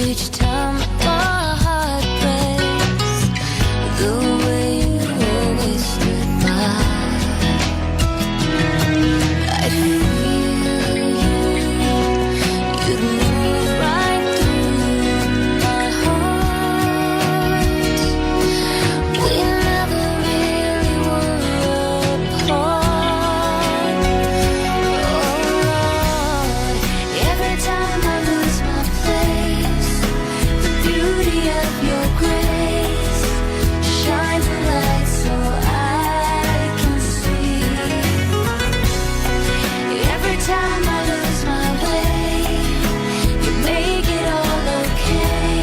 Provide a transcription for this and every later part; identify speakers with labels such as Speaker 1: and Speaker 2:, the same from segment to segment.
Speaker 1: each time my heart breaks. The way you always stood by. I feel you'd move right through my heart. We never really were apart. Oh Lord, every time I lose my place, the beauty of your grace shines a light so I can see. Every time I lose my way, you make it all okay.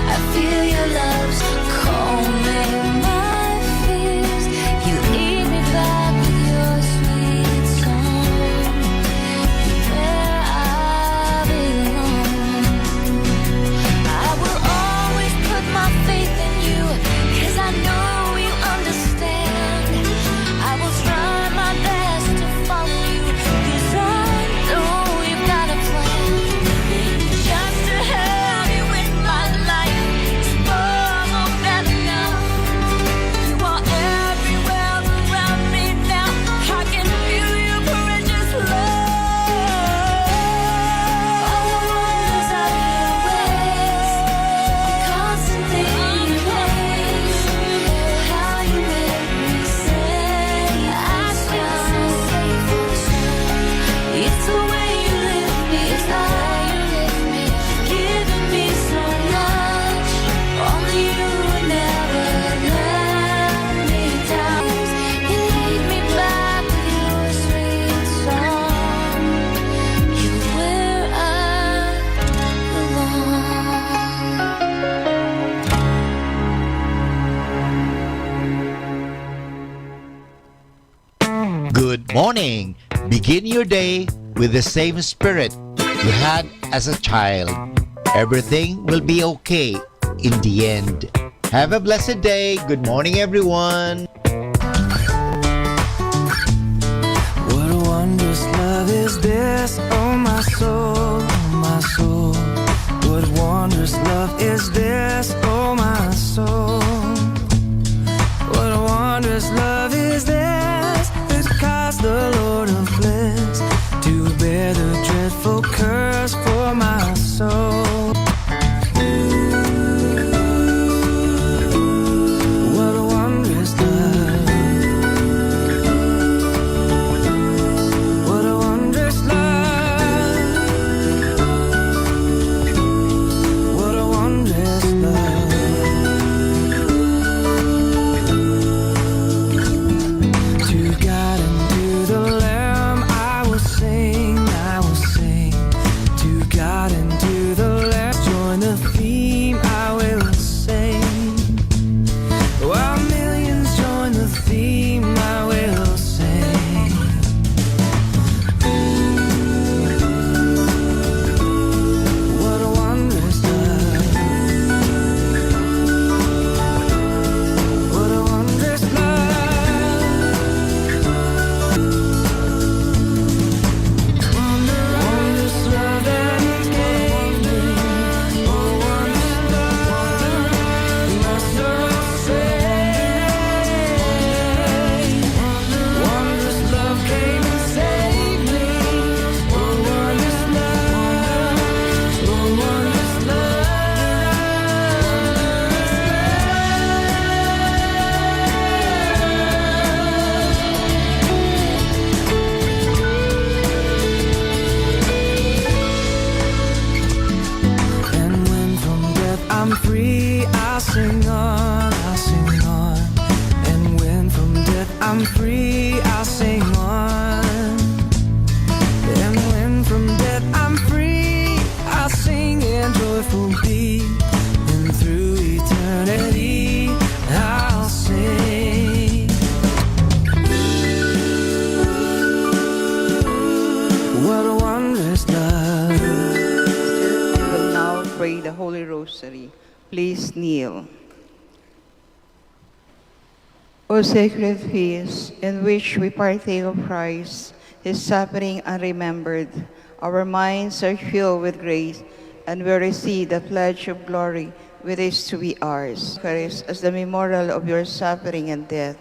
Speaker 1: I feel your love's calming my fears. You lead me back with your sweet song. You're where I belong. I will always put my faith in you, 'cause I know you understand. I will try my best to follow you, 'cause I know you've got a plan. Just to have you in my life is more than enough. You are everywhere around me now. I can feel your precious love. All the wonders of your ways, I'm constantly amazed. How you make me say I swim so safe on shore. It's the way you lift me, it's how you lift me, giving me so much. Only you would never let me down. You lead me back with your sweet song. You're where I belong.
Speaker 2: Good morning. Begin your day with the same spirit you had as a child. Everything will be okay in the end. Have a blessed day. Good morning, everyone.
Speaker 3: What a wondrous love is this, oh my soul, oh my soul. What wondrous love is this, oh my soul. What a wondrous love is this, that caused the Lord of bliss to bear the dreadful curse for my soul. What a wondrous love. What a wondrous love. What a wondrous love. To God and to the Lamb I will sing, I will sing. To God and to the Lamb, join the theme I will sing. While millions join the theme I will sing. What a wondrous love. What a wondrous love. Wondrous love that gave me. Oh, wondrous love. My soul saved. Wondrous love came and saved me. Oh, wondrous love. Oh, wondrous And when from death I'm free, I'll sing on, I'll sing on. And when from death I'm free, I'll sing on. And when from death I'm free, I'll sing in joyful glee. And through eternity, I'll sing. What a wondrous love.
Speaker 4: We will now pray the Holy Rosary. Please kneel. O sacred feast in which we partake of Christ, his suffering unremembered, our minds are filled with grace and we receive the pledge of glory which is to be ours. Eucharist as the memorial of your suffering and death.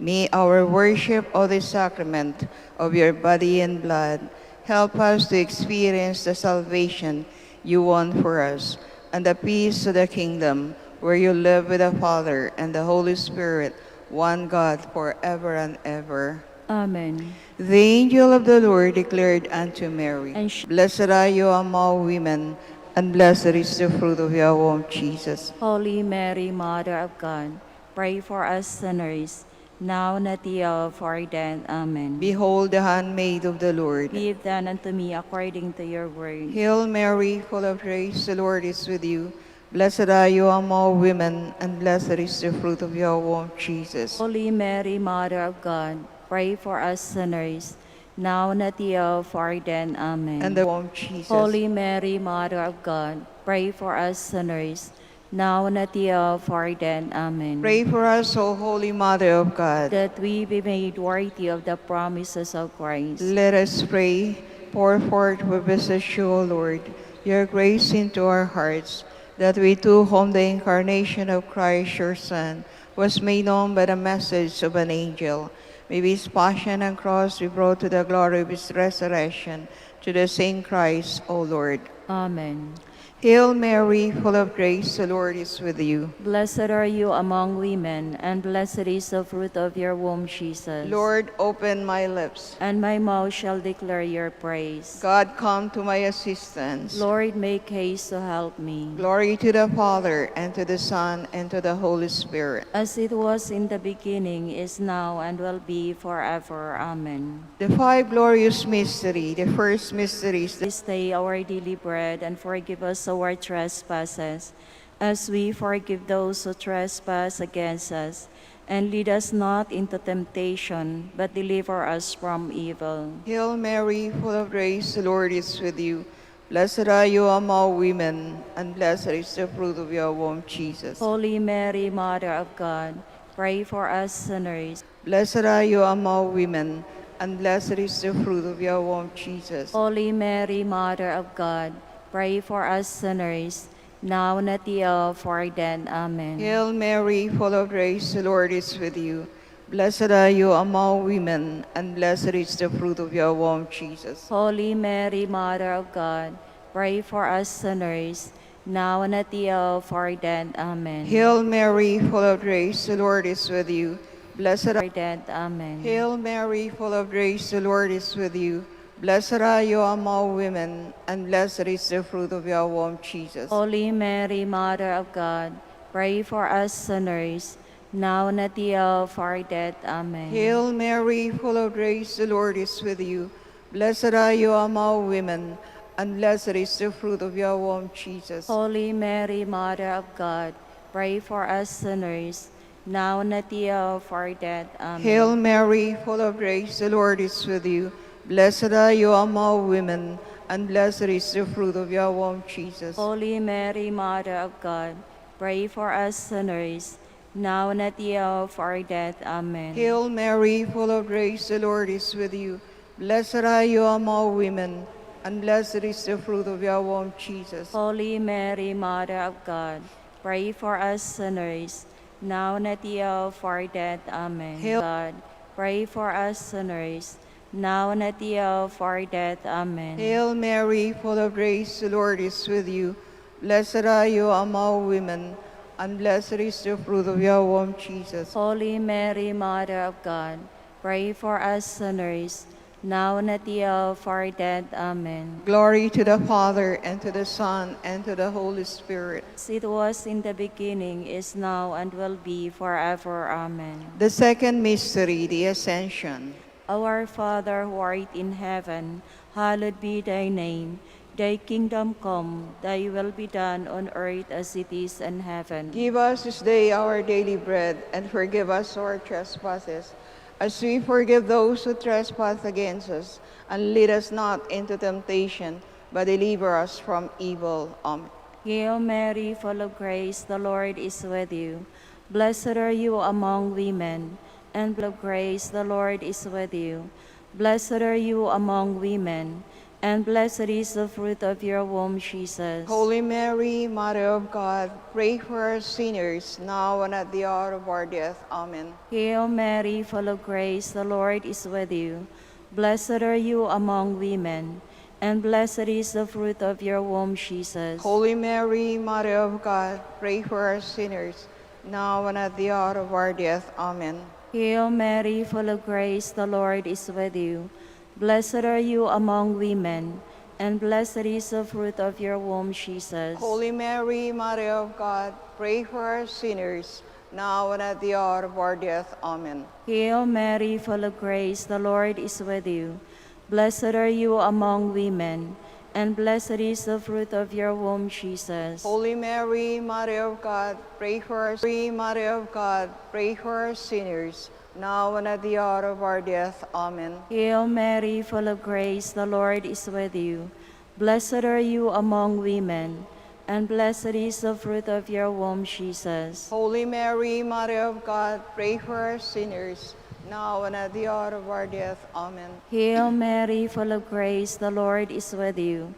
Speaker 4: May our worship of the sacrament of your body and blood help us to experience the salvation you won for us and the peace of the kingdom where you live with the Father and the Holy Spirit, one God, forever and ever.
Speaker 5: Amen.
Speaker 4: The angel of the Lord declared unto Mary,
Speaker 5: And
Speaker 4: Blessed are you among women, and blessed is the fruit of your womb, Jesus.
Speaker 5: Holy Mary, Mother of God, pray for us sinners, now and at the hour of our death. Amen.
Speaker 4: Behold the handmaid of the Lord.
Speaker 5: Be it done unto me according to your word.
Speaker 4: Hail Mary, full of grace, the Lord is with you. Blessed are you among women, and blessed is the fruit of your womb, Jesus.
Speaker 5: Holy Mary, Mother of God, pray for us sinners, now and at the hour of our death. Amen.
Speaker 4: And the womb, Jesus.
Speaker 5: Holy Mary, Mother of God, pray for us sinners, now and at the hour of our death. Amen.
Speaker 4: Pray for us, O Holy Mother of God.
Speaker 5: That we be made worthy of the promises of Christ.
Speaker 4: Let us pray. Pour forth, we beseech you, O Lord, your grace into our hearts, that we too, whom the incarnation of Christ, your Son, was made known by the message of an angel, may his passion and cross be brought to the glory of his resurrection, to the same Christ, O Lord.
Speaker 5: Amen.
Speaker 4: Hail Mary, full of grace, the Lord is with you.
Speaker 5: Blessed are you among women, and blessed is the fruit of your womb, Jesus.
Speaker 4: Lord, open my lips.
Speaker 5: And my mouth shall declare your praise.
Speaker 4: God, come to my assistance.
Speaker 5: Lord, make haste to help me.
Speaker 4: Glory to the Father, and to the Son, and to the Holy Spirit.
Speaker 5: As it was in the beginning, is now, and will be forever. Amen.
Speaker 4: The five glorious mystery. The first mystery is the
Speaker 5: This day our daily bread, and forgive us our trespasses, as we forgive those who trespass against us. And lead us not into temptation, but deliver us from evil.
Speaker 4: Hail Mary, full of grace, the Lord is with you. Blessed are you among women, and blessed is the fruit of your womb, Jesus.
Speaker 5: Holy Mary, Mother of God, pray for us sinners.
Speaker 4: Blessed are you among women, and blessed is the fruit of your womb, Jesus.
Speaker 5: Holy Mary, Mother of God, pray for us sinners, now and at the hour of our death. Amen.
Speaker 4: Hail Mary, full of grace, the Lord is with you. Blessed are you among women, and blessed is the fruit of your womb, Jesus.
Speaker 5: Holy Mary, Mother of God, pray for us sinners, now and at the hour of our death. Amen.
Speaker 4: Hail Mary, full of grace, the Lord is with you. Blessed
Speaker 5: Our death. Amen.
Speaker 4: Hail Mary, full of grace, the Lord is with you. Blessed are you among women, and blessed is the fruit of your womb, Jesus.
Speaker 5: Holy Mary, Mother of God, pray for us sinners, now and at the hour of our death. Amen.
Speaker 4: Hail Mary, full of grace, the Lord is with you. Blessed are you among women, and blessed is the fruit of your womb, Jesus.
Speaker 5: Holy Mary, Mother of God, pray for us sinners, now and at the hour of our death. Amen.
Speaker 4: Hail Mary, full of grace, the Lord is with you. Blessed are you among women, and blessed is the fruit of your womb, Jesus.
Speaker 5: Holy Mary, Mother of God, pray for us sinners, now and at the hour of our death. Amen.
Speaker 4: Hail Mary, full of grace, the Lord is with you. Blessed are you among women, and blessed is the fruit of your womb, Jesus.
Speaker 5: Holy Mary, Mother of God, pray for us sinners, now and at the hour of our death. Amen.
Speaker 4: Hail-
Speaker 5: God, pray for us sinners, now and at the hour of our death. Amen.
Speaker 4: Hail Mary, full of grace, the Lord is with you. Blessed are you among women, and blessed is the fruit of your womb, Jesus.
Speaker 5: Holy Mary, Mother of God, pray for us sinners, now and at the hour of our death. Amen.
Speaker 4: Glory to the Father, and to the Son, and to the Holy Spirit.
Speaker 5: As it was in the beginning, is now, and will be forever. Amen.
Speaker 4: The second mystery, the Ascension.
Speaker 5: Our Father who art in heaven, hallowed be thy name. Thy kingdom come, thy will be done on earth as it is in heaven.
Speaker 4: Give us this day our daily bread, and forgive us our trespasses, as we forgive those who trespass against us. And lead us not into temptation, but deliver us from evil. Amen.
Speaker 5: Hail Mary, full of grace, the Lord is with you. Blessed are you among women, and full of grace, the Lord is with you. Blessed are you among women, and blessed is the fruit of your womb, Jesus.
Speaker 4: Holy Mary, Mother of God, pray for us sinners, now and at the hour of our death. Amen.
Speaker 5: Hail Mary, full of grace, the Lord is with you. Blessed are you among women, and blessed is the fruit of your womb, Jesus.
Speaker 4: Holy Mary, Mother of God, pray for us sinners, now and at the hour of our death. Amen.
Speaker 5: Hail Mary, full of grace, the Lord is with you. Blessed are you among women, and blessed is the fruit of your womb, Jesus.
Speaker 4: Holy Mary, Mother of God, pray for us sinners, now and at the hour of our death. Amen.
Speaker 5: Hail Mary, full of grace, the Lord is with you. Blessed are you among women, and blessed is the fruit of your womb, Jesus.
Speaker 4: Holy Mary, Mother of God, pray for us. Mary, Mother of God, pray for us sinners, now and at the hour of our death. Amen.
Speaker 5: Hail Mary, full of grace, the Lord is with you. Blessed are you among women, and blessed is the fruit of your womb, Jesus.
Speaker 4: Holy Mary, Mother of God, pray for us sinners, now and at the hour of our death. Amen.
Speaker 5: Hail Mary, full of grace, the Lord is with you.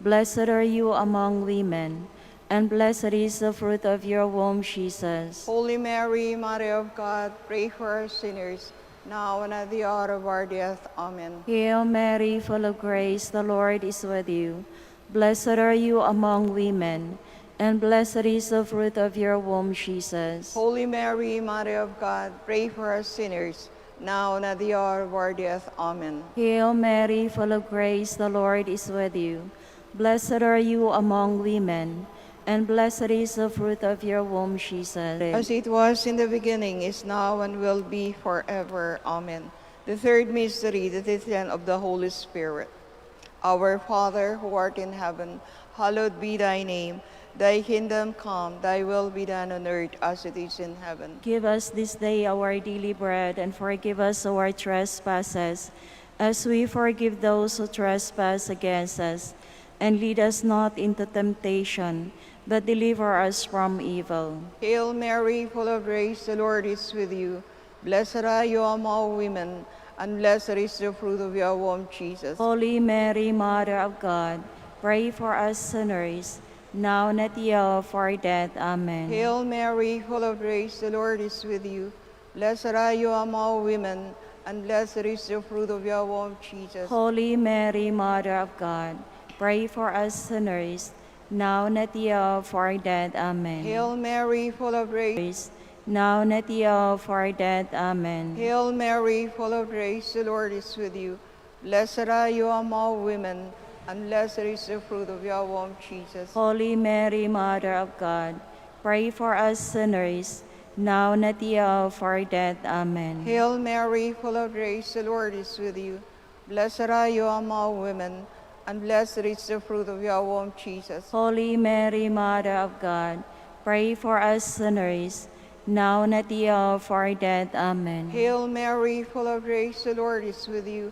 Speaker 5: Blessed are you among women, and blessed is the fruit of your womb, Jesus.
Speaker 4: Holy Mary, Mother of God, pray for us sinners, now and at the hour of our death. Amen.
Speaker 5: Hail Mary, full of grace, the Lord is with you. Blessed are you among women, and blessed is the fruit of your womb, Jesus.
Speaker 4: Holy Mary, Mother of God, pray for us sinners, now and at the hour of our death. Amen.
Speaker 5: Hail Mary, full of grace, the Lord is with you. Blessed are you among women, and blessed is the fruit of your womb, Jesus.
Speaker 4: As it was in the beginning, is now, and will be forever. Amen. The third mystery, the descent of the Holy Spirit. Our Father, who art in heaven, hallowed be thy name. Thy kingdom come, thy will be done on earth as it is in heaven.
Speaker 5: Give us this day our daily bread, and forgive us our trespasses, as we forgive those who trespass against us. And lead us not into temptation, but deliver us from evil.
Speaker 4: Hail Mary, full of grace, the Lord is with you. Blessed are you among women, and blessed is the fruit of your womb, Jesus.
Speaker 5: Holy Mary, Mother of God, pray for us sinners, now and at the hour of our death. Amen.
Speaker 4: Hail Mary, full of grace, the Lord is with you. Blessed are you among women, and blessed is the fruit of your womb, Jesus.
Speaker 5: Holy Mary, Mother of God, pray for us sinners, now and at the hour of our death. Amen.
Speaker 4: Hail Mary, full of grace.
Speaker 5: Now and at the hour of our death. Amen.
Speaker 4: Hail Mary, full of grace, the Lord is with you. Blessed are you among women, and blessed is the fruit of your womb, Jesus.
Speaker 5: Holy Mary, Mother of God, pray for us sinners, now and at the hour of our death. Amen.
Speaker 4: Hail Mary, full of grace, the Lord is with you. Blessed are you among women, and blessed is the fruit of your womb, Jesus.
Speaker 5: Holy Mary, Mother of God, pray for us sinners, now and at the hour of our death. Amen.
Speaker 4: Hail Mary, full of grace, the Lord is with you.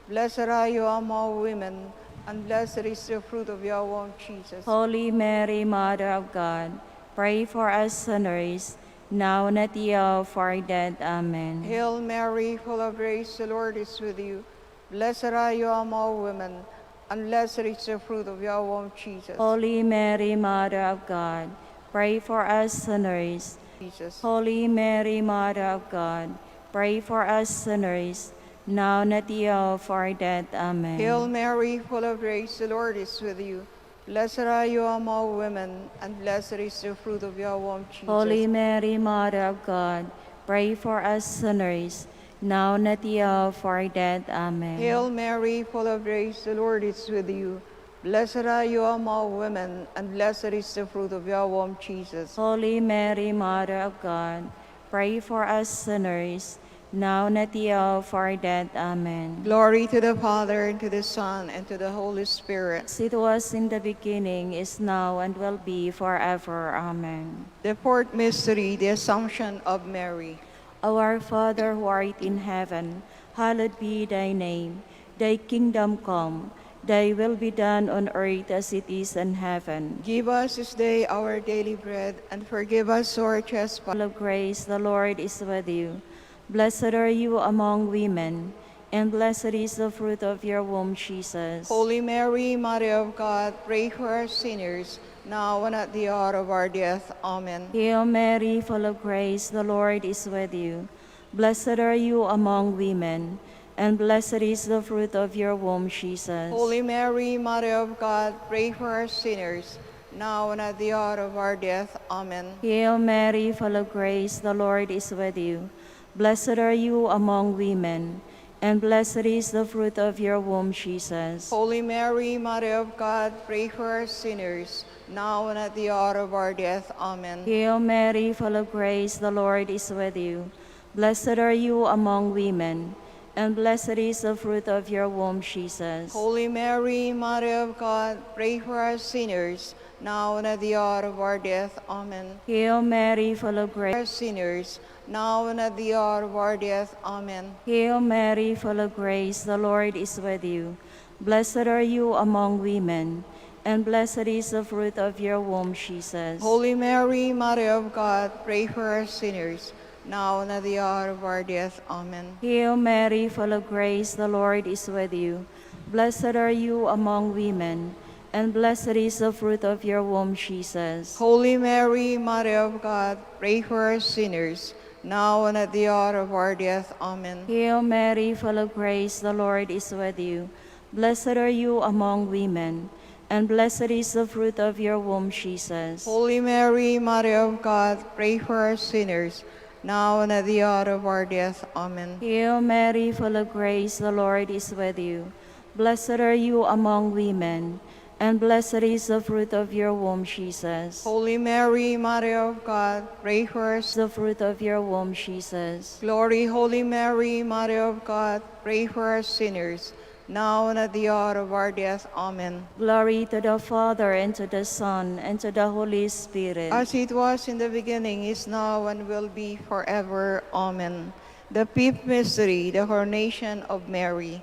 Speaker 4: Blessed are you among women, and blessed is the fruit of your womb, Jesus.
Speaker 5: Holy Mary, Mother of God, pray for us sinners, now and at the hour of our death. Amen.
Speaker 4: Hail Mary, full of grace, the Lord is with you. Blessed are you among women, and blessed is the fruit of your womb, Jesus.
Speaker 5: Holy Mary, Mother of God, pray for us sinners.
Speaker 4: Jesus.
Speaker 5: Holy Mary, Mother of God, pray for us sinners, now and at the hour of our death. Amen.
Speaker 4: Hail Mary, full of grace, the Lord is with you. Blessed are you among women, and blessed is the fruit of your womb, Jesus.
Speaker 5: Holy Mary, Mother of God, pray for us sinners, now and at the hour of our death. Amen.
Speaker 4: Hail Mary, full of grace, the Lord is with you. Blessed are you among women, and blessed is the fruit of your womb, Jesus.
Speaker 5: Holy Mary, Mother of God, pray for us sinners, now and at the hour of our death. Amen.
Speaker 4: Glory to the Father, and to the Son, and to the Holy Spirit.
Speaker 5: As it was in the beginning, is now, and will be forever. Amen.
Speaker 4: The fourth mystery, the Assumption of Mary.
Speaker 5: Our Father who art in heaven, hallowed be thy name. Thy kingdom come, thy will be done on earth as it is in heaven.
Speaker 4: Give us this day our daily bread, and forgive us our trespasses.
Speaker 5: Full of grace, the Lord is with you. Blessed are you among women, and blessed is the fruit of your womb, Jesus.
Speaker 4: Holy Mary, Mother of God, pray for us sinners, now and at the hour of our death. Amen.
Speaker 5: Hail Mary, full of grace, the Lord is with you. Blessed are you among women, and blessed is the fruit of your womb, Jesus.
Speaker 4: Holy Mary, Mother of God, pray for us sinners, now and at the hour of our death. Amen.
Speaker 5: Hail Mary, full of grace, the Lord is with you. Blessed are you among women, and blessed is the fruit of your womb, Jesus.
Speaker 4: Holy Mary, Mother of God, pray for us sinners, now and at the hour of our death. Amen.
Speaker 5: Hail Mary, full of grace, the Lord is with you. Blessed are you among women, and blessed is the fruit of your womb, Jesus.
Speaker 4: Holy Mary, Mother of God, pray for us sinners, now and at the hour of our death. Amen.
Speaker 5: Hail Mary, full of grace.
Speaker 4: Our sinners, now and at the hour of our death. Amen.
Speaker 5: Hail Mary, full of grace, the Lord is with you. Blessed are you among women, and blessed is the fruit of your womb, Jesus.
Speaker 4: Holy Mary, Mother of God, pray for us sinners, now and at the hour of our death. Amen.
Speaker 5: Hail Mary, full of grace, the Lord is with you. Blessed are you among women, and blessed is the fruit of your womb, Jesus.
Speaker 4: Holy Mary, Mother of God, pray for us sinners, now and at the hour of our death. Amen.
Speaker 5: Hail Mary, full of grace, the Lord is with you. Blessed are you among women, and blessed is the fruit of your womb, Jesus.
Speaker 4: Holy Mary, Mother of God, pray for us sinners, now and at the hour of our death. Amen.
Speaker 5: Hail Mary, full of grace, the Lord is with you. Blessed are you among women, and blessed is the fruit of your womb, Jesus.
Speaker 4: Holy Mary, Mother of God, pray for us.
Speaker 5: The fruit of your womb, Jesus.
Speaker 4: Glory, Holy Mary, Mother of God, pray for us sinners, now and at the hour of our death. Amen.
Speaker 5: Glory to the Father, and to the Son, and to the Holy Spirit.
Speaker 4: As it was in the beginning, is now, and will be forever. Amen. The fifth mystery, the coronation of Mary.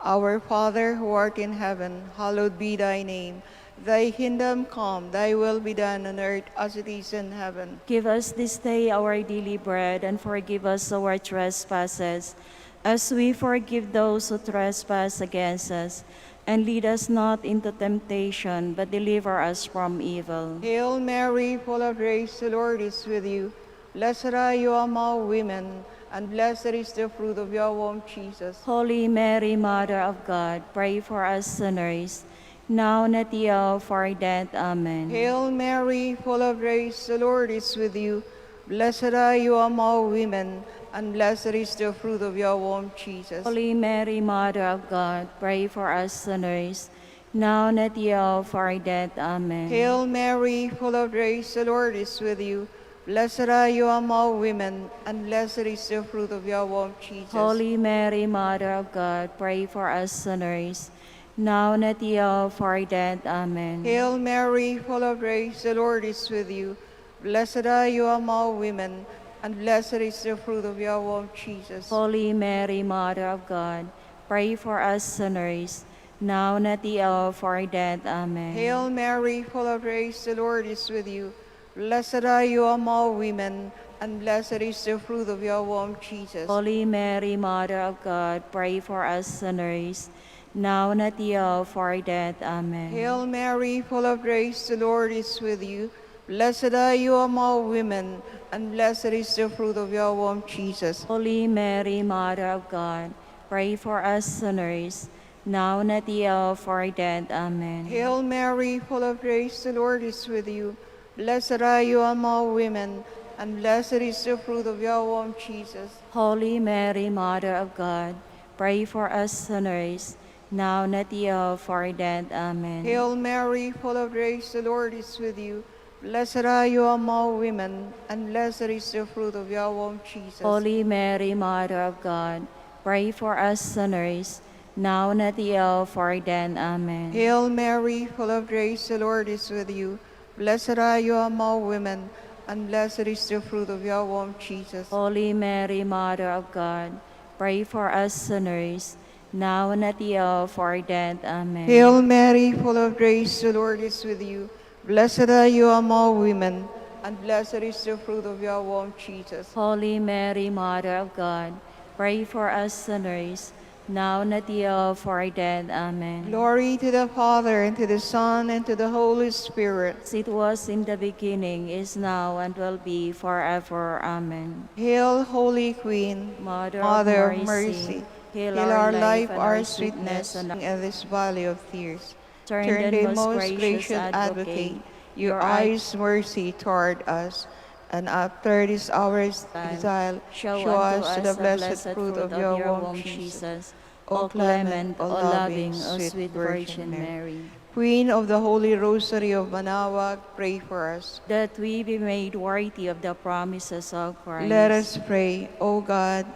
Speaker 4: Our Father, who art in heaven, hallowed be thy name. Thy kingdom come, thy will be done on earth as it is in heaven.
Speaker 5: Give us this day our daily bread, and forgive us our trespasses, as we forgive those who trespass against us. And lead us not into temptation, but deliver us from evil.
Speaker 4: Hail Mary, full of grace, the Lord is with you. Blessed are you among women, and blessed is the fruit of your womb, Jesus.
Speaker 5: Holy Mary, Mother of God, pray for us sinners, now and at the hour of our death. Amen.
Speaker 4: Hail Mary, full of grace, the Lord is with you. Blessed are you among women, and blessed is the fruit of your womb, Jesus.
Speaker 5: Holy Mary, Mother of God, pray for us sinners, now and at the hour of our death. Amen.
Speaker 4: Hail Mary, full of grace, the Lord is with you. Blessed are you among women, and blessed is the fruit of your womb, Jesus.
Speaker 5: Holy Mary, Mother of God, pray for us sinners, now and at the hour of our death. Amen.
Speaker 4: Hail Mary, full of grace, the Lord is with you. Blessed are you among women, and blessed is the fruit of your womb, Jesus.
Speaker 5: Holy Mary, Mother of God, pray for us sinners, now and at the hour of our death. Amen.
Speaker 4: Hail Mary, full of grace, the Lord is with you. Blessed are you among women, and blessed is the fruit of your womb, Jesus.
Speaker 5: Holy Mary, Mother of God, pray for us sinners, now and at the hour of our death. Amen.
Speaker 4: Hail Mary, full of grace, the Lord is with you. Blessed are you among women, and blessed is the fruit of your womb, Jesus.
Speaker 5: Holy Mary, Mother of God, pray for us sinners, now and at the hour of our death. Amen.
Speaker 4: Hail Mary, full of grace, the Lord is with you. Blessed are you among women, and blessed is the fruit of your womb, Jesus.
Speaker 5: Holy Mary, Mother of God, pray for us sinners, now and at the hour of our death. Amen.
Speaker 4: Hail Mary, full of grace, the Lord is with you. Blessed are you among women, and blessed is the fruit of your womb, Jesus.
Speaker 5: Holy Mary, Mother of God, pray for us sinners, now and at the hour of our death. Amen.
Speaker 4: Hail Mary, full of grace, the Lord is with you. Blessed are you among women, and blessed is the fruit of your womb, Jesus.
Speaker 5: Holy Mary, Mother of God, pray for us sinners, now and at the hour of our death. Amen.
Speaker 4: Hail Mary, full of grace, the Lord is with you. Blessed are you among women, and blessed is the fruit of your womb, Jesus.
Speaker 5: Holy Mary, Mother of God, pray for us sinners, now and at the hour of our death. Amen.
Speaker 4: Glory to the Father, and to the Son, and to the Holy Spirit.
Speaker 5: As it was in the beginning, is now, and will be forever. Amen.
Speaker 4: Hail, Holy Queen,
Speaker 5: Mother
Speaker 4: Mother of Mercy,
Speaker 5: hail
Speaker 4: hail our life,
Speaker 5: and
Speaker 4: our sweetness,
Speaker 5: and
Speaker 4: and this valley of tears.
Speaker 5: turn
Speaker 4: Turn
Speaker 5: the
Speaker 4: the most gracious advocate, your eyes mercy toward us, and after this hour's exile,
Speaker 5: show
Speaker 4: us
Speaker 5: unto
Speaker 4: the
Speaker 5: us
Speaker 4: blessed fruit of your womb, Jesus.
Speaker 5: O clement, O loving, O
Speaker 4: sweet
Speaker 5: sweet Virgin Mary,
Speaker 4: Queen of the Holy Rosary of Manaoag, pray for us.
Speaker 5: that we be made worthy of the promises of Christ.
Speaker 4: Let us pray, O God,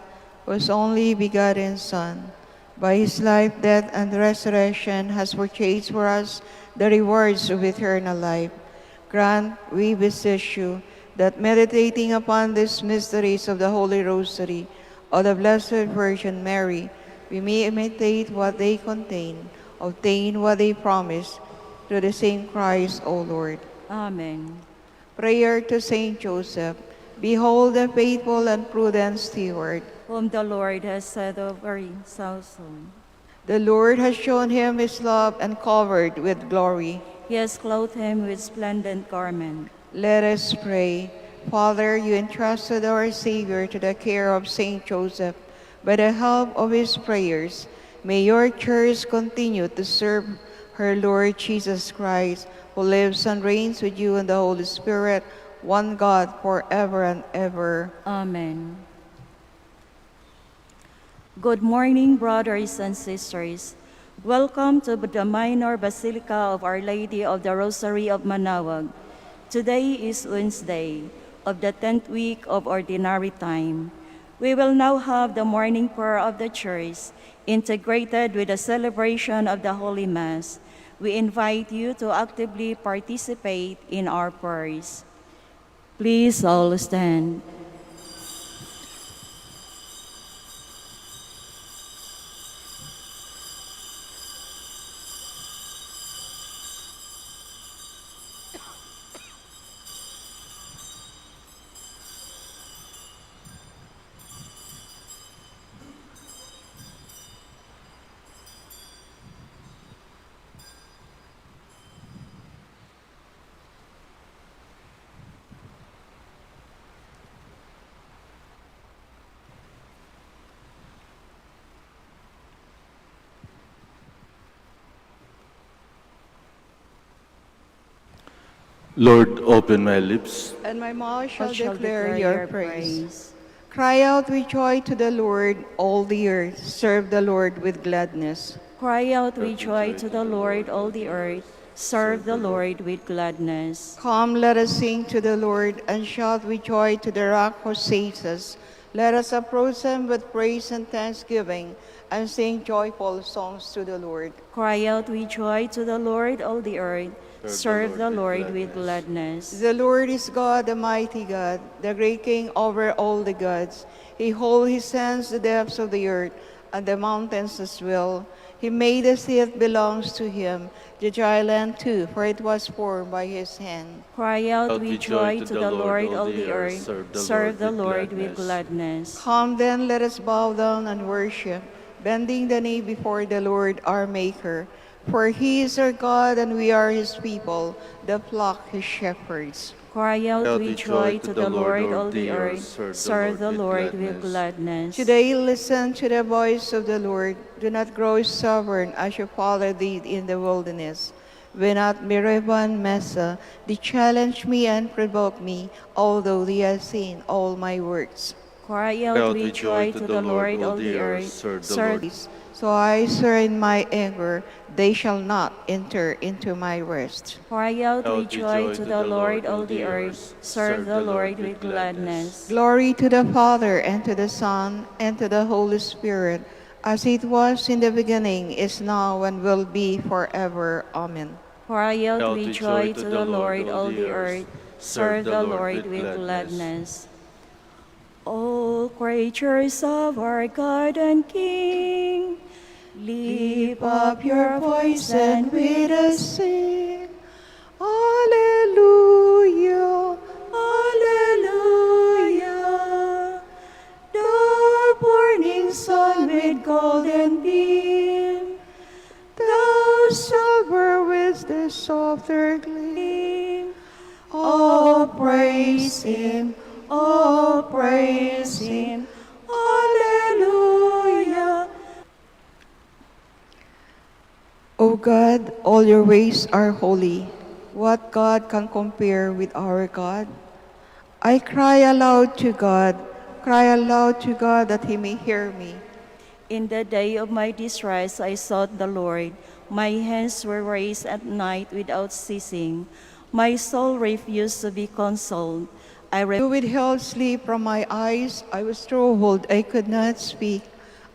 Speaker 4: whose only begotten Son, by his life, death, and resurrection has purchased for us the rewards of eternal life. Grant, we beseech you, that meditating upon these mysteries of the Holy Rosary of the Blessed Virgin Mary, we may imitate what they contain, obtain what they promise, through the same Christ, O Lord.
Speaker 5: Amen.
Speaker 4: Prayer to Saint Joseph. Behold the faithful and prudent steward.
Speaker 5: Whom the Lord has set over his household.
Speaker 4: The Lord has shown him his love and covered with glory.
Speaker 5: He has clothed him with splendid garment.
Speaker 4: Let us pray. Father, you entrusted our Savior to the care of Saint Joseph. By the help of his prayers, may your church continue to serve her Lord Jesus Christ, who lives and reigns with you in the Holy Spirit, one God, forever and ever.
Speaker 5: Amen. Good morning, brothers and sisters. Welcome to the Minor Basilica of Our Lady of the Rosary of Manaoag. Today is Wednesday of the 10th week of Ordinary Time. We will now have the morning prayer of the Church, integrated with the celebration of the Holy Mass. We invite you to actively participate in our prayers. Please all stand.
Speaker 6: Lord, open my lips.
Speaker 4: And my mouth
Speaker 5: I
Speaker 4: shall
Speaker 5: shall
Speaker 4: declare your praise. Cry out with joy to the Lord, all the earth. Serve the Lord with gladness.
Speaker 5: Cry out with joy to the Lord, all the earth. Serve the Lord with gladness.
Speaker 4: Come, let us sing to the Lord, and shout with joy to the rock who saves us. Let us approach him with praise and thanksgiving, and sing joyful songs to the Lord.
Speaker 5: Cry out with joy to the Lord, all the earth. Serve the Lord with gladness.
Speaker 4: The Lord is God, the mighty God, the great King over all the gods. He holds his hands the depths of the earth, and the mountains as well. He made the sea that belongs to him, the dry land too, for it was formed by his hand.
Speaker 5: Cry out with joy to the Lord, all the earth. Serve the Lord with gladness.
Speaker 4: Come then, let us bow down and worship, bending the knee before the Lord our Maker. For he is our God, and we are his people, the flock his shepherds.
Speaker 5: Cry out with joy to the Lord, all the earth. Serve the Lord with gladness.
Speaker 4: Today listen to the voice of the Lord. Do not grow stubborn as your father did in the wilderness. When at Meribah and Massa, they challenged me and provoked me, although they have seen all my works.
Speaker 5: Cry out with joy to the Lord, all the earth. Serve
Speaker 4: So I swear in my anger, they shall not enter into my rest.
Speaker 5: Cry out with joy to the Lord, all the earth. Serve the Lord with gladness.
Speaker 4: Glory to the Father, and to the Son, and to the Holy Spirit, as it was in the beginning, is now, and will be forever. Amen.
Speaker 5: Cry out with joy to the Lord, all the earth. Serve the Lord with gladness. All creatures of our God and King, lift up your voice and with us sing.
Speaker 4: Alleluia,
Speaker 5: Alleluia. The burning sun with golden
Speaker 4: praise Him, oh, praise Him. Hallelujah. O God, all your ways are holy. What God can compare with our God? I cry aloud to God that He may hear me.
Speaker 5: In the day of my distress I sought the Lord. My hands were raised at night without ceasing. My soul refused to be consoled.
Speaker 4: You withheld sleep from my eyes. I was troubled, I could not speak.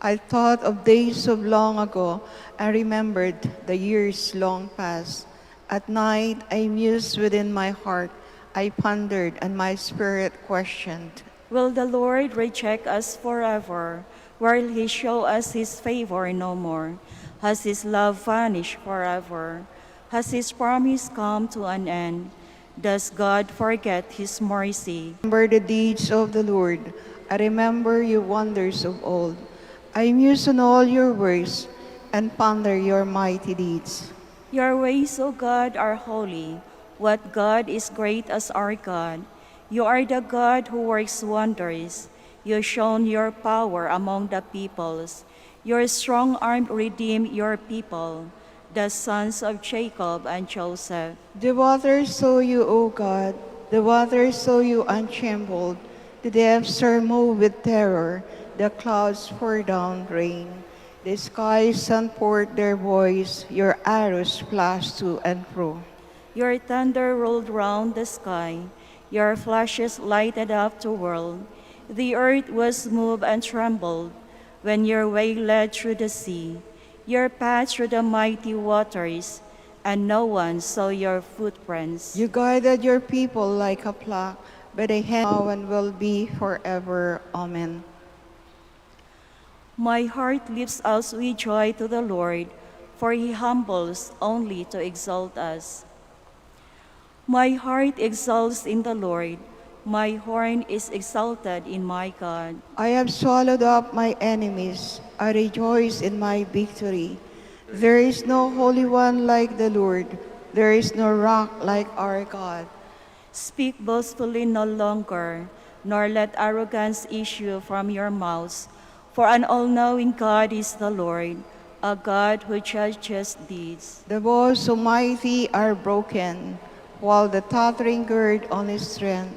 Speaker 4: I thought of days of long ago and remembered the years long past. At night I mused within my heart. I pondered and my spirit questioned.
Speaker 5: Will the Lord reject us forever? Will He show us His favor no more? Has His love vanished forever? Has His promise come to an end? Does God forget His mercy?
Speaker 4: Remember the deeds of the Lord. I remember your wonders of old. I muse on all your works and ponder your mighty deeds.
Speaker 5: Your ways, O God, are holy. What God is great as our God? You are the God who works wonders. You have shown your power among the peoples. Your strong arm redeemed your people, the sons of Jacob and Joseph.
Speaker 4: The waters saw you, O God. The waters saw you untrampled. The depths are moved with terror. The clouds pour down rain. The skies send forth their voice. Your arrows flash to and fro.
Speaker 5: Your thunder rolled round the sky. Your flashes lighted up the world. The earth was moved and trembled when your way led through the sea, your path through the mighty waters, and no one saw your footprints.
Speaker 4: You guided your people like a flock, but a hand now and will be forever. Amen.
Speaker 5: My heart lifts out with joy to the Lord, for He humbles only to exalt us. My heart exalts in the Lord. My horn is exalted in my God.
Speaker 4: I have swallowed up my enemies. I rejoice in my victory. There is no Holy One like the Lord. There is no rock like our God.
Speaker 5: Speak boastfully no longer, nor let arrogance issue from your mouths. For an all-knowing God is the Lord, a God who judges deeds.
Speaker 4: The bows of mighty are broken, while the tottering gird on his strength.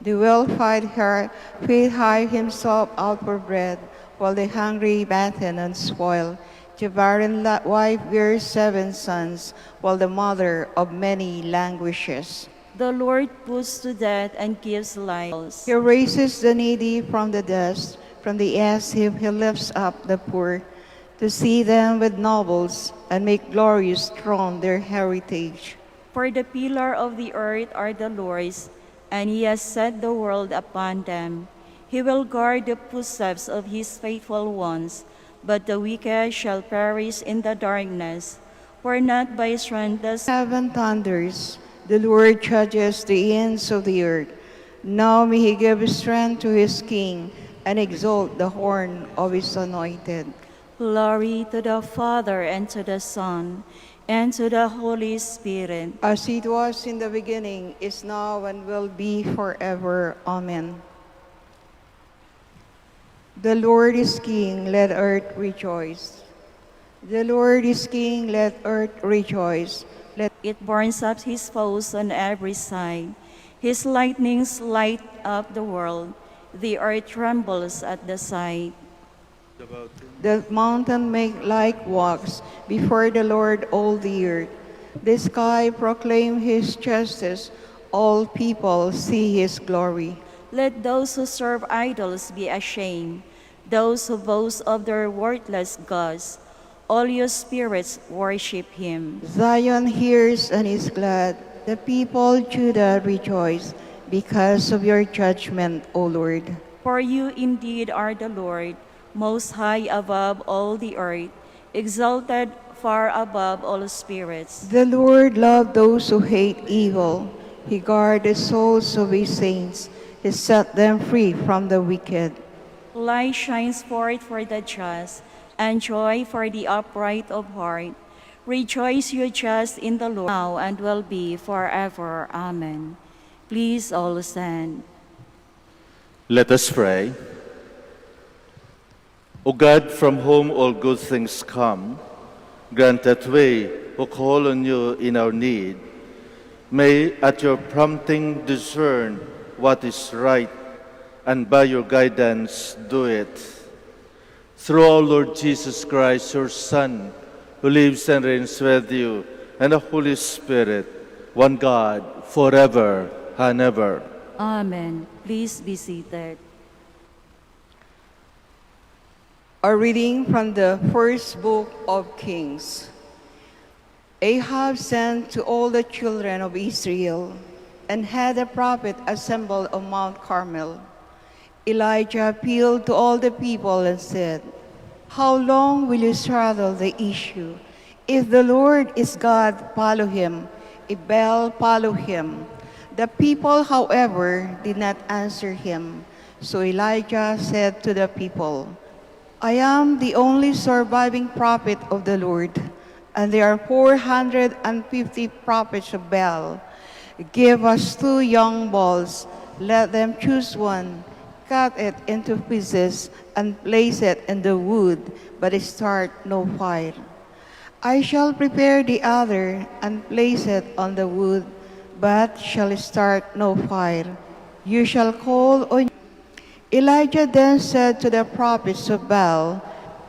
Speaker 4: The well-fed hire himself out for bread, while the hungry batten on spoil. The barren wife bears 7 sons, while the mother of many languishes.
Speaker 5: The Lord puts to death and gives life.
Speaker 4: He raises the needy from the dust, from the ass heap he lifts up the poor, to see them with nobles, and make glorious throne their heritage.
Speaker 5: For the pillar of the earth are the Lord's, and He has set the world upon them. He will guard the footsteps of His faithful ones, but the wicked shall perish in the darkness. For not by strength does
Speaker 4: Heaven thunders, the Lord judges the ends of the earth. Now may He give strength to His king, and exalt the horn of His anointed.
Speaker 5: glory to the Father, and to the Son, and to the Holy Spirit.
Speaker 4: As it was in the beginning, is now, and will be forever. Amen. The Lord is King, let earth rejoice. The Lord is King, let earth rejoice. Let
Speaker 5: It burns up His foes on every side. His lightnings light up the world. The earth trembles at the sight.
Speaker 4: the mountain make like wax before the Lord all the earth. The sky proclaim His justice. All people see His glory.
Speaker 5: Let those who serve idols be ashamed, those who boast of their worthless gods. All your spirits worship Him.
Speaker 4: Zion hears and is glad. The people Judah rejoice because of your judgment, O Lord.
Speaker 5: For you indeed are the Lord, most high above all the earth, exalted far above all spirits.
Speaker 4: The Lord loved those who hate evil. He guard the souls of His saints. He set them free from the wicked.
Speaker 5: Light shines forth for the just, and joy for the upright of heart. Rejoice, you just, in the Lord, now and will be forever. Amen. Please all stand.
Speaker 6: Let us pray. O God, from whom all good things come, grant that we who call on you in our need may at your prompting discern what is right, and by your guidance do it. Through our Lord Jesus Christ, your Son, who lives and reigns with you, and the Holy Spirit, one God, forever and ever.
Speaker 5: Amen. Please be seated.
Speaker 4: A reading from the first book of Kings. Ahab sent to all the children of Israel and had a prophet assembled on Mount Carmel. Elijah appealed to all the people and said, "How long will you straddle the issue? If the Lord is God, follow him. If Baal, follow him." The people, however, did not answer him. So Elijah said to the people, "I am the only surviving prophet of the Lord, and there are 450 prophets of Baal. Give us 2 young bulls, let them choose one, cut it into pieces, and place it in the wood, but start no fire. I shall prepare the other and place it on the wood, but shall start no fire. You shall call on..." Elijah then said to the prophets of Baal,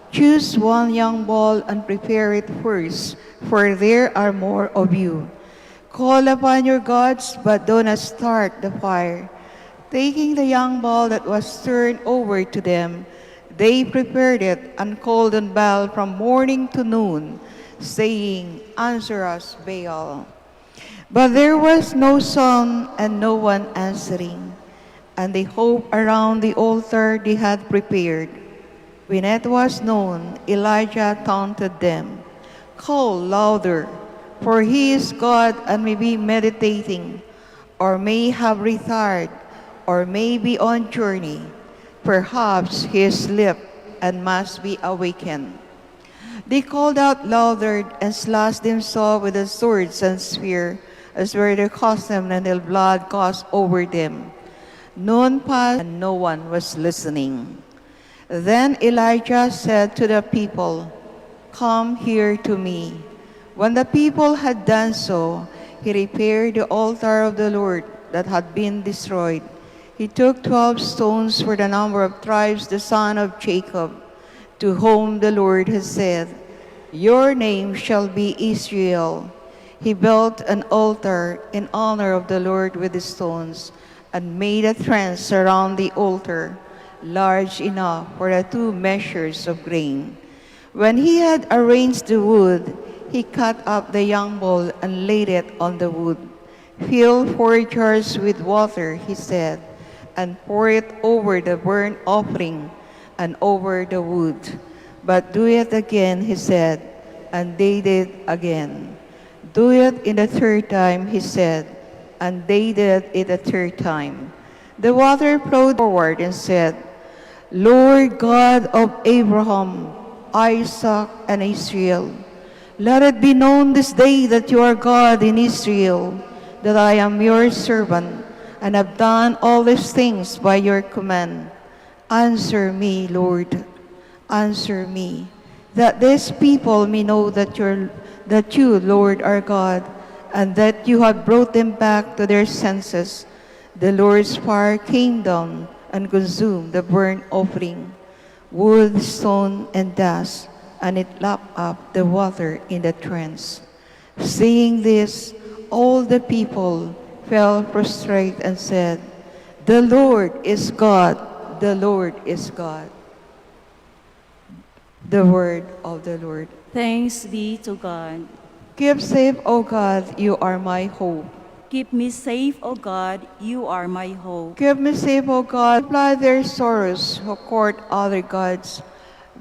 Speaker 4: "Choose 1 young bull and prepare it first, for there are more of you. Call upon your gods, but do not start the fire." Taking the young bull that was turned over to them, they prepared it and called on Baal from morning to noon, saying, "Answer us, Baal." But there was no son and no one answering. And the hope around the altar they had prepared. When it was known, Elijah taunted them, "Call louder, for he is God and may be meditating, or may have retired, or may be on journey. Perhaps he is asleep and must be awakened." They called out louder and slashed themselves with the swords and spear, as were their custom, until blood gushed over them. Noon passed, and no one was listening. Then Elijah said to the people, "Come here to me." When the people had done so, he repaired the altar of the Lord that had been destroyed. He took 12 stones for the number of tribes, the son of Jacob, to whom the Lord had said, "Your name shall be Israel." He built an altar in honor of the Lord with the stones, and made a trench around the altar, large enough for the 2 measures of grain. When he had arranged the wood, he cut up the young bull and laid it on the wood. "Fill 4 jars with water," he said, "and pour it over the burnt offering and over the wood." "But do it again," he said, and they did again. "Do it in the 3rd time," he said, and they did it a 3rd time. The water flowed forward and said, "Lord God of Abraham, Isaac, and Israel, let it be known this day that you are God in Israel, that I am your servant, and have done all these things by your command. Answer me, Lord, answer me, that this people may know that you, Lord, are God, and that you have brought them back to their senses." The Lord's fire came down and consumed the burnt offering, wood, stone, and dust, and it lapped up the water in the trench. Seeing this, all the people fell prostrate and said, "The Lord is God, the Lord is God." The word of the Lord.
Speaker 5: Thanks be to God.
Speaker 4: Keep safe, O God, you are my hope.
Speaker 5: Keep me safe, O God, you are my hope.
Speaker 4: Keep me safe, O God. Supply their sorrows who court other gods.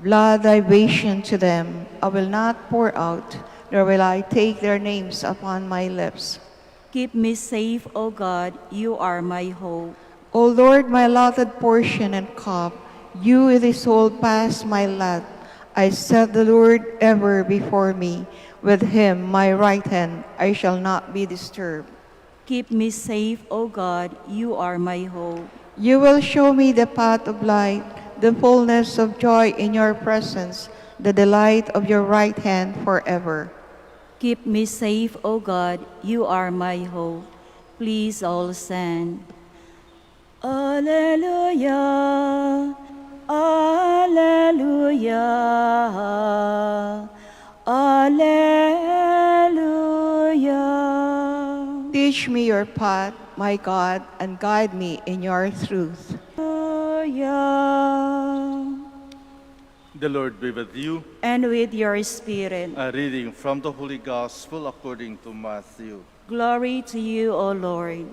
Speaker 4: Blood libation to them I will not pour out, nor will I take their names upon my lips.
Speaker 5: Keep me safe, O God, you are my hope.
Speaker 4: O Lord, my allotted portion and cup, you with his soul pass my lot. I set the Lord ever before me. With him, my right hand, I shall not be disturbed.
Speaker 5: Keep me safe, O God, you are my hope.
Speaker 4: You will show me the path of light, the fullness of joy in your presence, the delight of your right hand forever.
Speaker 5: Keep me safe, O God, you are my hope. Please all stand. Alleluia, Alleluia, Alleluia.
Speaker 4: Teach me your path, my God, and guide me in your truth.
Speaker 5: Alleluia.
Speaker 6: The Lord be with you.
Speaker 5: And with your spirit.
Speaker 6: A reading from the Holy Gospel according to Matthew.
Speaker 5: Glory to you, O Lord.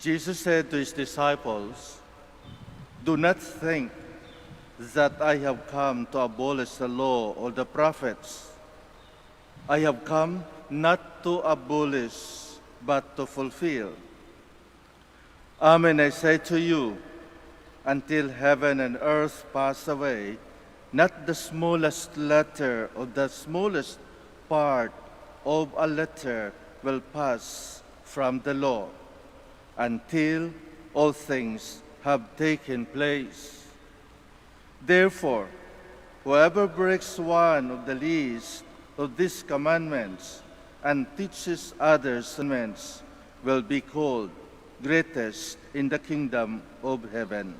Speaker 6: Jesus said to his disciples, "Do not think that I have come to abolish the law or the prophets. I have come not to abolish, but to fulfill. Amen, I say to you, until heaven and earth pass away, not the smallest letter or the smallest part of a letter will pass from the law, until all things have taken place. Therefore, whoever breaks one of the least of these commandments and teaches others commandments will be called greatest in the kingdom of heaven."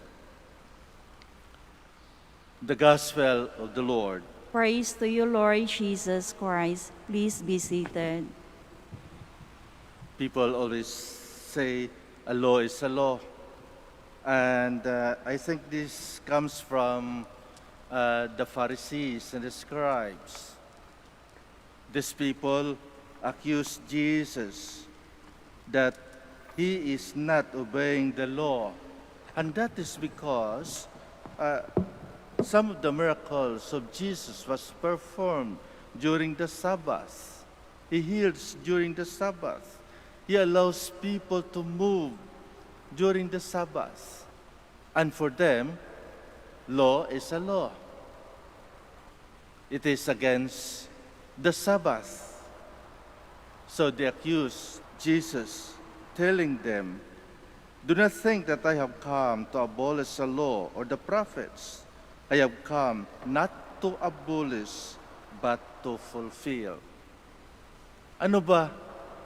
Speaker 6: The Gospel of the Lord.
Speaker 5: Praise to you, Lord Jesus Christ. Please be seated.
Speaker 6: People always say a law is a law. And I think this comes from the Pharisees and the scribes. These people accused Jesus that he is not obeying the law. And that is because some of the miracles of Jesus was performed during the Sabbath. He heals during the Sabbath. He allows people to move during the Sabbath. And for them, law is a law. It is against the Sabbath. So they accuse Jesus, telling them, "Do not think that I have come to abolish the law or the prophets. I have come not to abolish, but to fulfill." Ano ba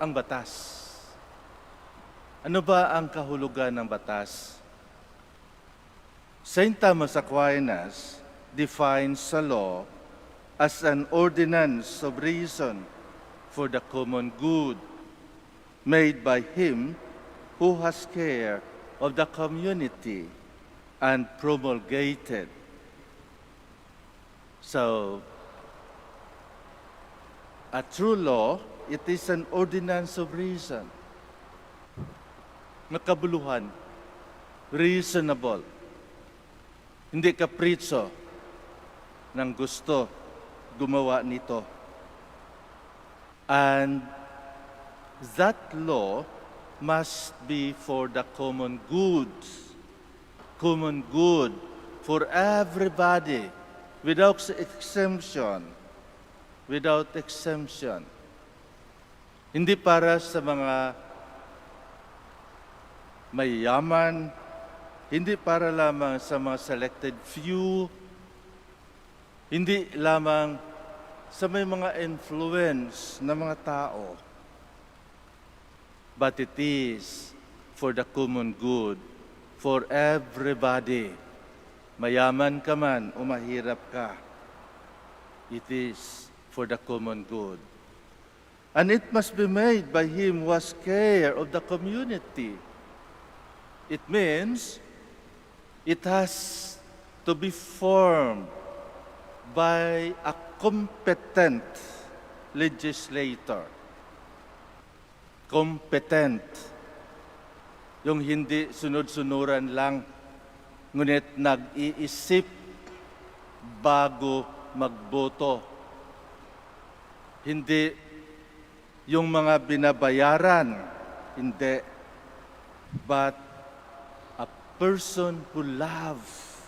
Speaker 6: ang batas? Ano ba ang kahulugan ng batas? St. Thomas Aquinas defines the law as an ordinance of reason for the common good, made by him who has care of the community and promulgated. So, a true law, it is an ordinance of reason. Makabuluhan, reasonable. Hindi kapritsyo ng gusto gumawa nito. And that law must be for the common good for everybody, without exemption. Hindi para sa mga mayayaman, hindi para lamang sa mga selected few, hindi lamang sa may mga influence na mga tao, but it is for the common good, for everybody. Mayaman ka man o mahirap ka, it is for the common good. And it must be made by him who has care of the community. It means it has to be formed by a competent legislator. Competent. Yung hindi sunod-sunuran lang, ngunit nag-iisip bago magboto. Hindi yung mga binabayaran, hindi. But a person who loves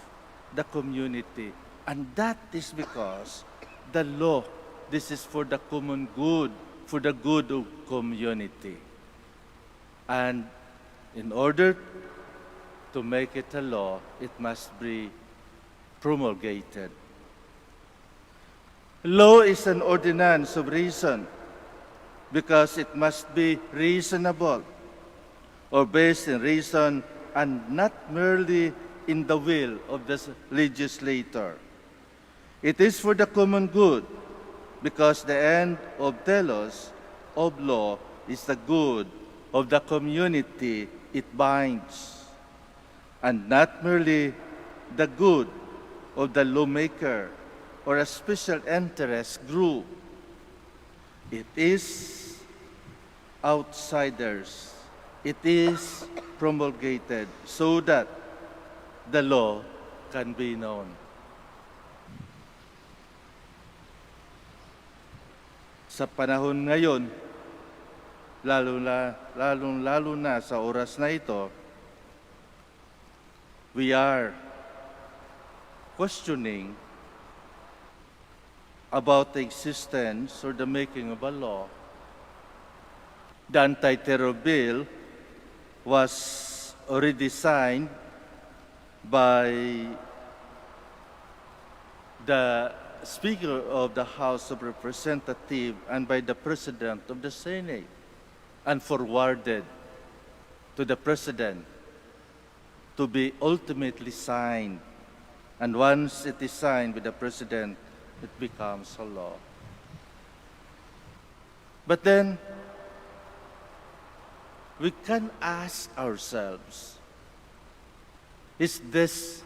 Speaker 6: the community. And that is because the law this is for the common good, for the good of community. And in order to make it a law, it must be promulgated. Law is an ordinance of reason because it must be reasonable or based in reason and not merely in the will of the legislator. It is for the common good because the end of telos, of law, is the good of the community it binds, and not merely the good of the lawmaker or a special interest group. It is outsiders. It is promulgated so that the law can be known. Sa panahon ngayon, lalo na sa oras na ito, we are questioning about the existence or the making of a law. The anti-terror bill was already signed by the Speaker of the House of Representatives and by the President of the Senate and forwarded to the President to be ultimately signed. And once it is signed with the President, it becomes a law. But then, we can ask ourselves, is this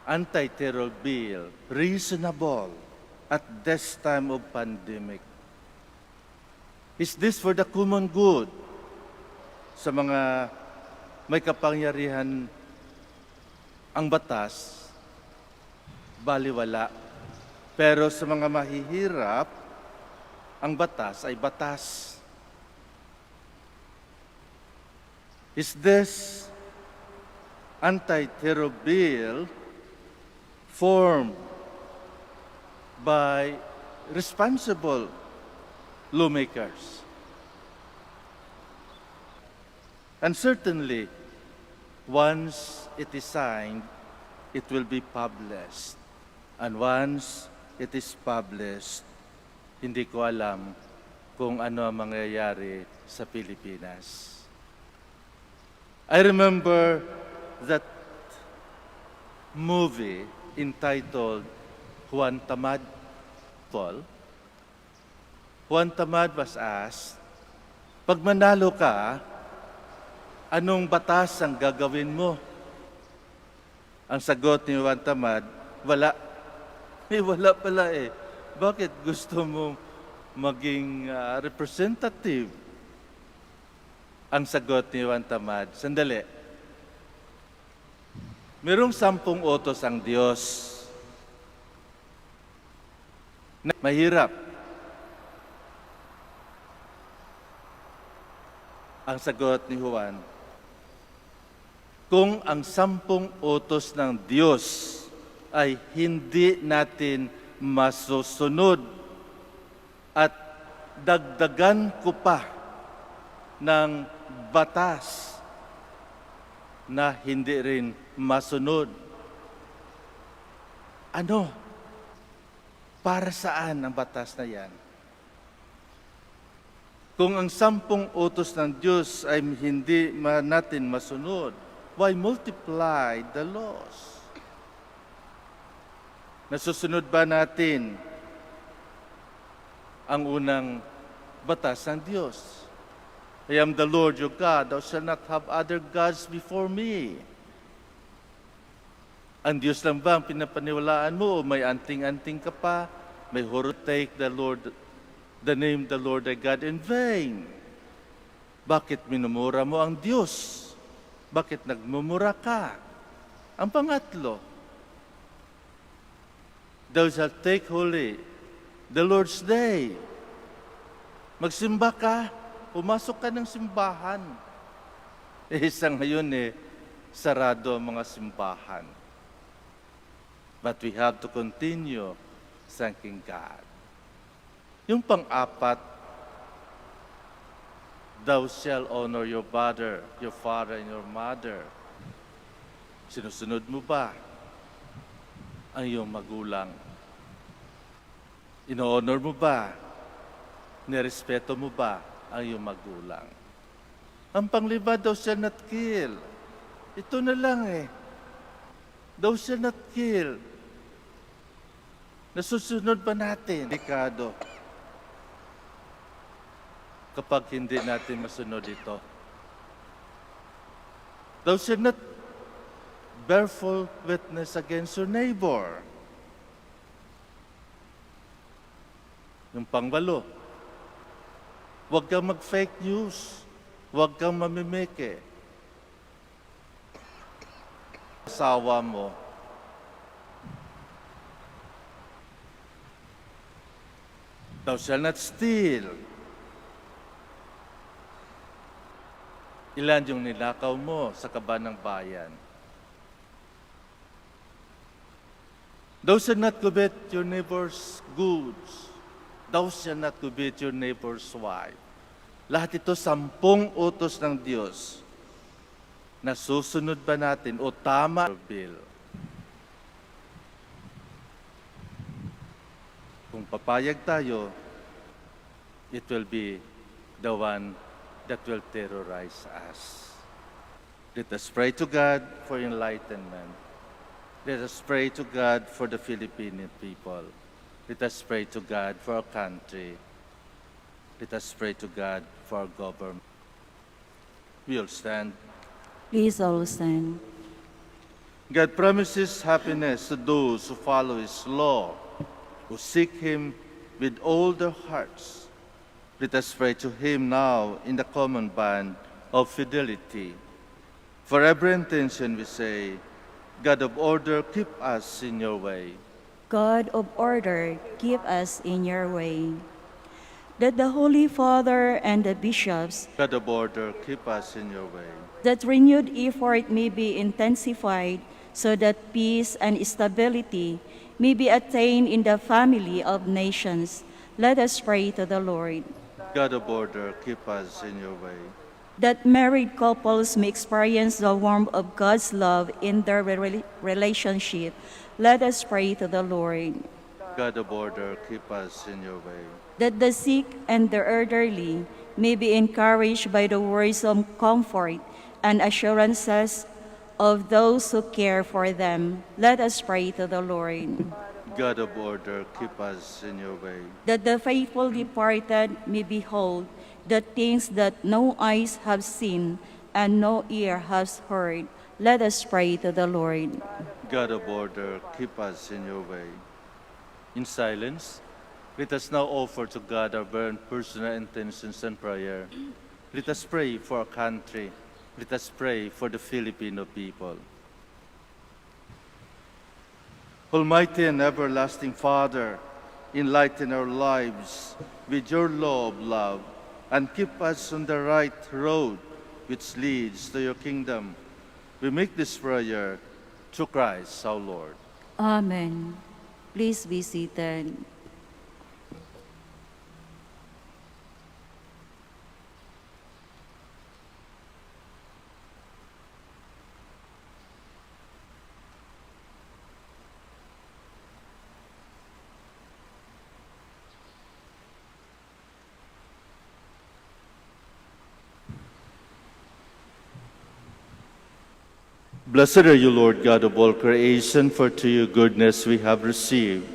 Speaker 6: anti-terror bill reasonable at this time of pandemic? Is this for the common good sa mga may kapangyarihan ang batas? Baliwala. Pero sa mga mahihirap, ang batas ay batas. Is this anti-terror bill formed by responsible lawmakers? And certainly, once it is signed, it will be published. And once it is published, hindi ko alam kung ano ang mangyayari sa Pilipinas. I remember that movie entitled Juan Tamad, Paul. Juan Tamad was asked, pag manalo ka, anong batas ang gagawin mo? Ang sagot ni Juan Tamad, wala. Wala pala eh. Bakit gusto mo maging representative? Ang sagot ni Juan Tamad, sandali. Merong 10 utos ang Diyos. Mahirap. Ang sagot ni Juan, kung ang 10 utos ng Diyos ay hindi natin masusunod at dagdagan ko pa ng batas na hindi rin masunod. Ano? Para saan ang batas na yan? Kung ang 10 utos ng Diyos ay hindi natin masunod, why multiply the laws? Nasusunod ba natin ang unang batas ng Diyos? I am the Lord your God, thou shalt not have other gods before me. Ang Diyos lang ba ang pinapaniwalaan mo o may anting-anting ka pa? May take the name the Lord thy God in vain. Bakit minumura mo ang Diyos? Bakit nagmumura ka? Ang pangatlo, thou shalt take holy the Lord's day. Magsimba ka, pumasok ka ng simbahan. Sa ngayon sarado ang mga simbahan. But we have to continue thanking God. Yung pang-apat, thou shalt honor your father, and your mother. Sinusunod mo ba ang iyong magulang? Ino-honor mo ba? Nirespeto mo ba ang iyong magulang? Ang panglima, thou shalt not kill. Ito na lang eh. Thou shalt not kill. Nasusunod ba natin? Delikado. Kapag hindi natin masunod ito. Thou shalt not bear false witness against your neighbor. Yung pangwalo, huwag kang mag-fake news. Huwag kang mamimeke. Asawa mo, thou shalt not steal. Ilan yung nilakaw mo sa kaba ng bayan? Thou shalt not covet your neighbor's goods. Thou shalt not covet your neighbor's wife. Lahat ito 10 utos ng Diyos. Nasusunod ba natin o tama bill? Kung papayag tayo, it will be the one that will terrorize us. Let us pray to God for enlightenment. Let us pray to God for the Filipino people. Let us pray to God for our country. Let us pray to God for our government. We will stand.
Speaker 5: Please all stand.
Speaker 6: God promises happiness to those who follow His law, who seek Him with all their hearts. Let us pray to Him now in the common band of fidelity. For every intention we say, God of order, keep us in your way.
Speaker 5: God of order, keep us in your way. That the Holy Father and the bishops,
Speaker 6: God of order, keep us in your way.
Speaker 5: that renewed effort may be intensified so that peace and stability may be attained in the family of nations. Let us pray to the Lord.
Speaker 6: God of order, keep us in your way.
Speaker 5: That married couples may experience the warmth of God's love in their relationship. Let us pray to the Lord.
Speaker 6: God of order, keep us in your way.
Speaker 5: That the sick and the elderly may be encouraged by the words of comfort and assurances of those who care for them. Let us pray to the Lord.
Speaker 6: God of order, keep us in your way.
Speaker 5: That the faithful departed may behold the things that no eyes have seen and no ear has heard. Let us pray to the Lord.
Speaker 6: God of order, keep us in your way. In silence, let us now offer to God our very personal intentions and prayer. Let us pray for our country. Let us pray for the Filipino people. Almighty and everlasting Father, enlighten our lives with your law of love and keep us on the right road which leads to your kingdom. We make this prayer through Christ our Lord.
Speaker 5: Amen. Please be seated.
Speaker 6: Blessed are you, Lord God of all creation, for to your goodness we have received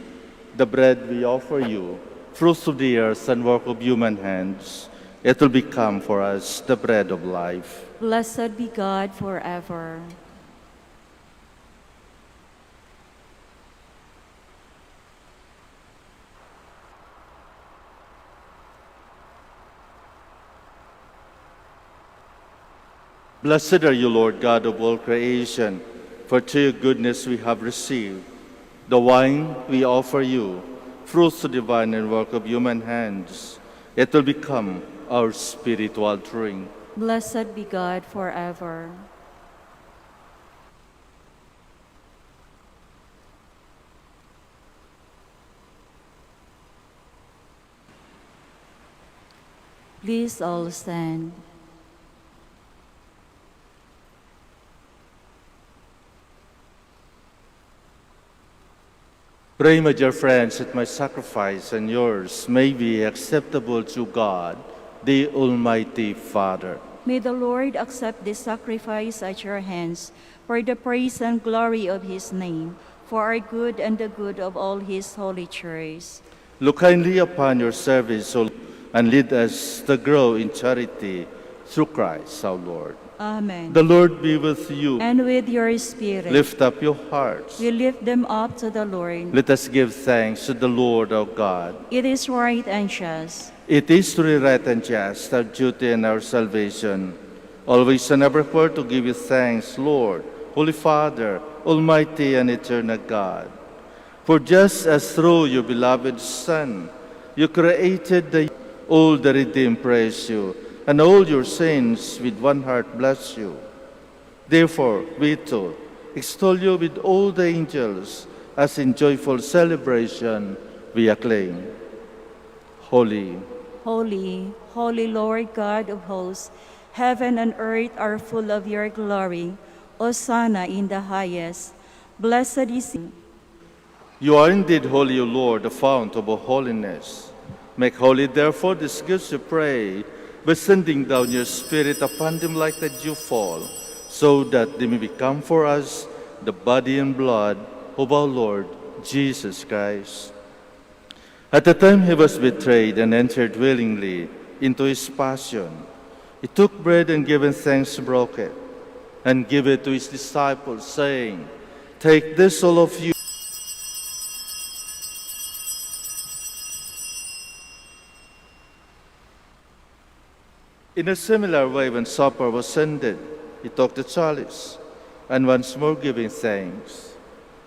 Speaker 6: the bread we offer you, fruits of the earth and work of human hands. It will become for us the bread of life.
Speaker 5: Blessed be God forever.
Speaker 6: Blessed are you, Lord God of all creation, for to your goodness we have received the wine we offer you, fruits of divine and work of human hands. It will become our spiritual drink.
Speaker 5: Blessed be God forever. Please all stand.
Speaker 6: Pray, my dear friends, that my sacrifice and yours may be acceptable to God, the Almighty Father.
Speaker 5: May the Lord accept this sacrifice at your hands for the praise and glory of his name, for our good and the good of all his holy church.
Speaker 6: Look kindly upon your service, O Lord, and lead us to grow in charity through Christ our Lord.
Speaker 5: Amen.
Speaker 6: The Lord be with you.
Speaker 5: And with your spirit,
Speaker 6: Lift up your hearts.
Speaker 5: we lift them up to the Lord.
Speaker 6: Let us give thanks to the Lord our God.
Speaker 5: It is right and just.
Speaker 6: It is truly right and just, our duty and our salvation, always and everywhere to give you thanks, Lord, Holy Father, Almighty and eternal God. For just as through your beloved Son, you created all the redeemed praise you, and all your saints with one heart bless you. Therefore, we too extol you with all the angels, as in joyful celebration we acclaim. Holy,
Speaker 5: Holy, holy Lord God of hosts, heaven and earth are full of your glory. Hosanna in the highest. Blessed is he.
Speaker 6: you are indeed holy, O Lord, the fount of all holiness. Make holy, therefore, these gifts, we pray, by sending down your Spirit upon them like the dewfall, so that they may become for us the body and blood of our Lord Jesus Christ. At the time he was betrayed and entered willingly into his passion, he took bread and giving thanks, broke it, and gave it to his disciples, saying, "Take this, all of you. In a similar way, when supper was ended, he took the chalice, and once more giving thanks,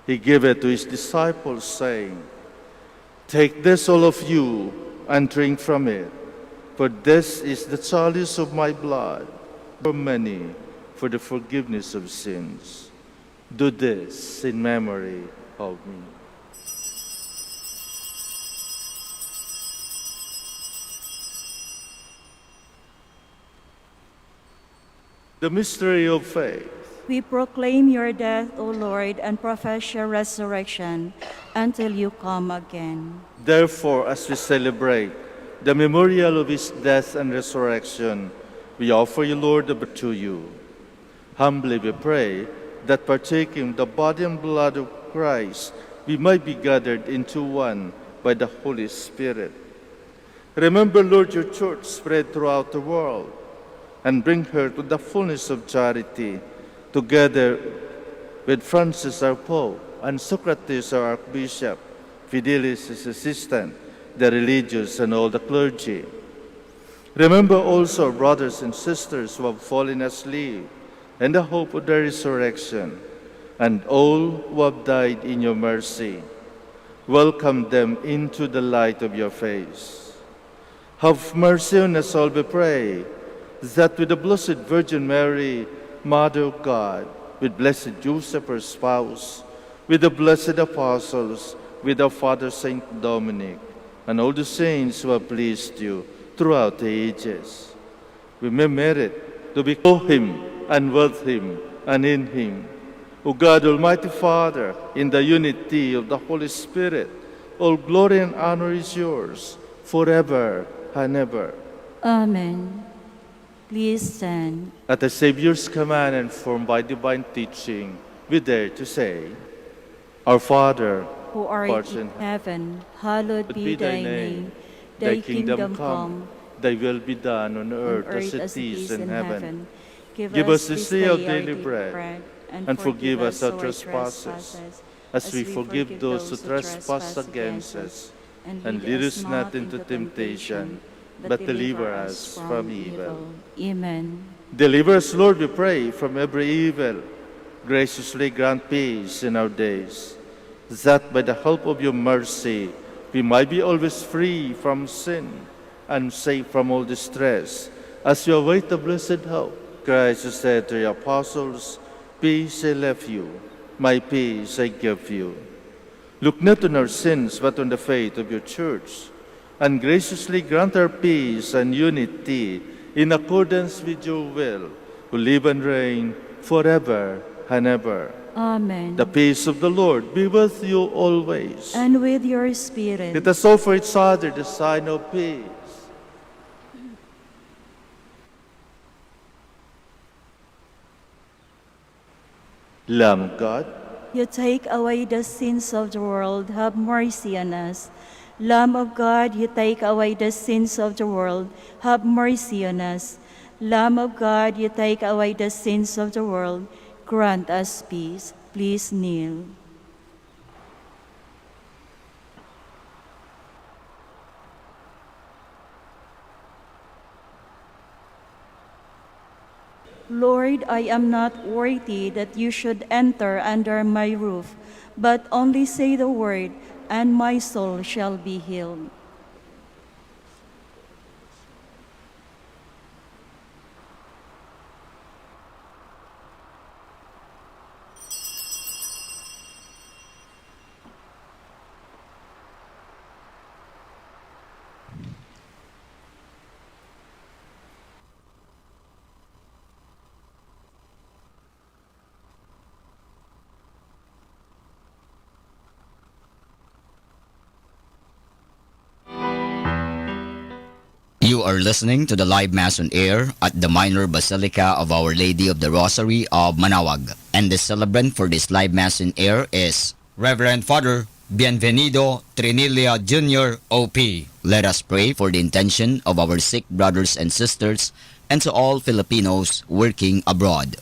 Speaker 6: he gave it to his disciples, saying, "Take this, all of you, and drink from it, for this is the chalice of my blood, for many, for the forgiveness of sins. Do this in memory of me." The mystery of faith.
Speaker 5: We proclaim your death, O Lord, and profess your resurrection until you come again.
Speaker 6: Therefore, as we celebrate the memorial of his death and resurrection, we offer you, Lord, the bread to you. Humbly we pray that partaking the body and blood of Christ, we might be gathered into one by the Holy Spirit. Remember, Lord, your church spread throughout the world, and bring her to the fullness of charity, together with Francis our Pope, and Socrates our Archbishop, Fidelis his assistant, the religious and all the clergy. Remember also our brothers and sisters who have fallen asleep, and the hope of their resurrection, and all who have died in your mercy. Welcome them into the light of your face. Have mercy on us all, we pray, that with the Blessed Virgin Mary, Mother of God, with Blessed Joseph, her spouse, with the blessed apostles, with our Father Saint Dominic, and all the saints who have pleased you throughout the ages, we may merit to be of him, and with him, and in him. O God, Almighty Father, in the unity of the Holy Spirit, all glory and honor is yours, forever and ever.
Speaker 5: Amen. Please stand.
Speaker 6: At the Savior's command and formed by divine teaching, we dare to say, Our Father,
Speaker 5: Who art
Speaker 6: art
Speaker 5: in heaven, hallowed be thy name.
Speaker 6: Thy kingdom come, thy will be done on
Speaker 5: on
Speaker 6: earth
Speaker 5: earth
Speaker 6: as it is in heaven.
Speaker 5: Give
Speaker 6: Give us
Speaker 5: this
Speaker 6: this day our
Speaker 5: our
Speaker 6: daily bread, and forgive us our trespasses, as we forgive those who trespass against us. And lead us not into temptation, but deliver us from evil.
Speaker 5: Amen.
Speaker 6: Deliver us, Lord, we pray, from every evil. Graciously grant peace in our days, that by the help of your mercy we might be always free from sin and safe from all distress, as we await the blessed hope. Christ said to your apostles, "Peace I left you, my peace I give you." Look not on our sins, but on the faith of your church, and graciously grant our peace and unity in accordance with your will, who live and reign forever and ever.
Speaker 5: Amen.
Speaker 6: The peace of the Lord be with you always.
Speaker 5: And with your spirit.
Speaker 6: Let us offer each other the sign of peace. Lamb of God,
Speaker 5: You take away the sins of the world, have mercy on us. Lamb of God, you take away the sins of the world, have mercy on us. Lamb of God, you take away the sins of the world, grant us peace. Please kneel. Lord, I am not worthy that you should enter under my roof, but only say the word, and my soul shall be healed.
Speaker 7: You are listening to the live Mass on air at the Minor Basilica of Our Lady of the Rosary of Manaoag. And the celebrant for this live Mass on air is Reverend Father Bienvenido Trinilla Jr. OP. Let us pray for the intention of our sick brothers and sisters and to all Filipinos working abroad.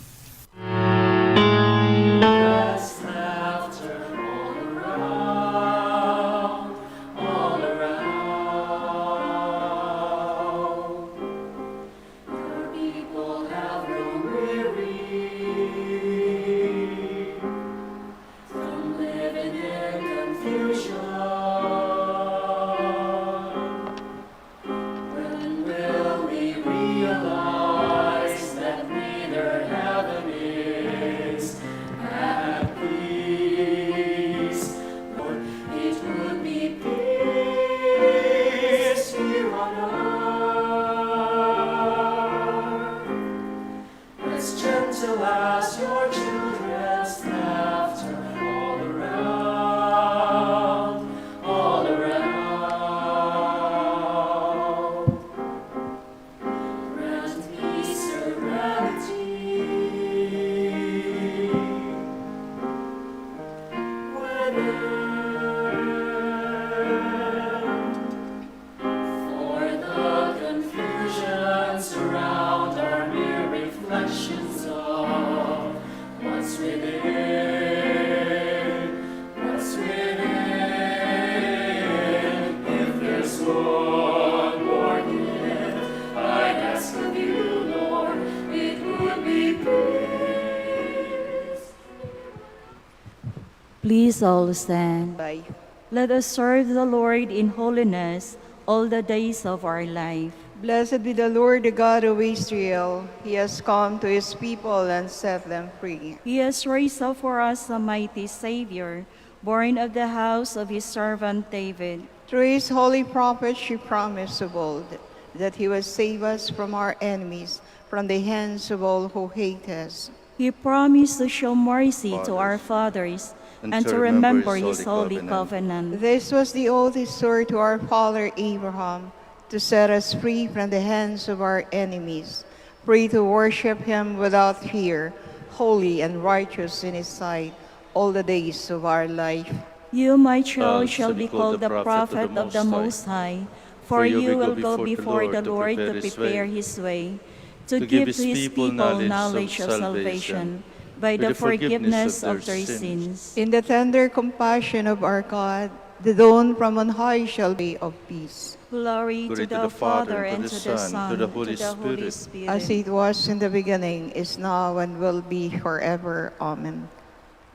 Speaker 5: Please all stand.
Speaker 4: Bye.
Speaker 5: Let us serve the Lord in holiness all the days of our life.
Speaker 4: Blessed be the Lord, the God of Israel. He has come to his people and set them free.
Speaker 5: He has raised up for us a mighty Savior, born of the house of his servant David.
Speaker 4: Through his holy prophets, she promised of old that he would save us from our enemies, from the hands of all who hate us.
Speaker 5: He promised to show mercy to our fathers and to remember his holy covenant.
Speaker 4: This was the oath he swore to our father Abraham, to set us free from the hands of our enemies, free to worship him without fear, holy and righteous in his sight, all the days of our life.
Speaker 5: You, my child, shall be called the prophet of the Most High, for you will go before the Lord to prepare his way, to give to his people knowledge of salvation, by the forgiveness of their sins.
Speaker 4: In the tender compassion of our God, the dawn from on high shall be of peace.
Speaker 5: Glory to the Father, and to the Son, to the Holy Spirit.
Speaker 4: As it was in the beginning, is now, and will be forever. Amen.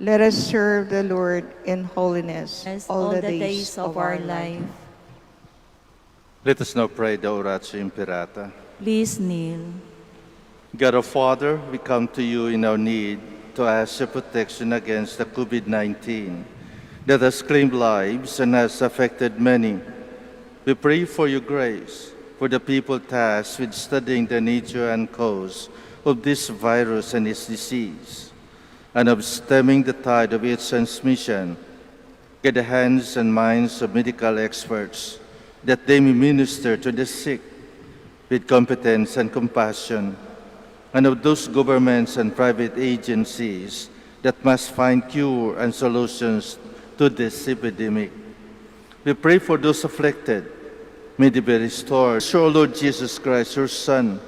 Speaker 4: Let us serve the Lord in holiness
Speaker 5: As
Speaker 4: all the days
Speaker 5: of our life.
Speaker 6: Let us now pray the Oratio Imperata.
Speaker 5: Please kneel.
Speaker 6: God our Father, we come to you in our need to ask your protection against the COVID-19 that has claimed lives and has affected many. We pray for your grace for the people tasked with studying the nature and cause of this virus and its disease, and of stemming the tide of its transmission. Get the hands and minds of medical experts that they may minister to the sick with competence and compassion, and of those governments and private agencies that must find cure and solutions to this epidemic. We pray for those afflicted. May they be restored. Show, Lord Jesus Christ, your Son,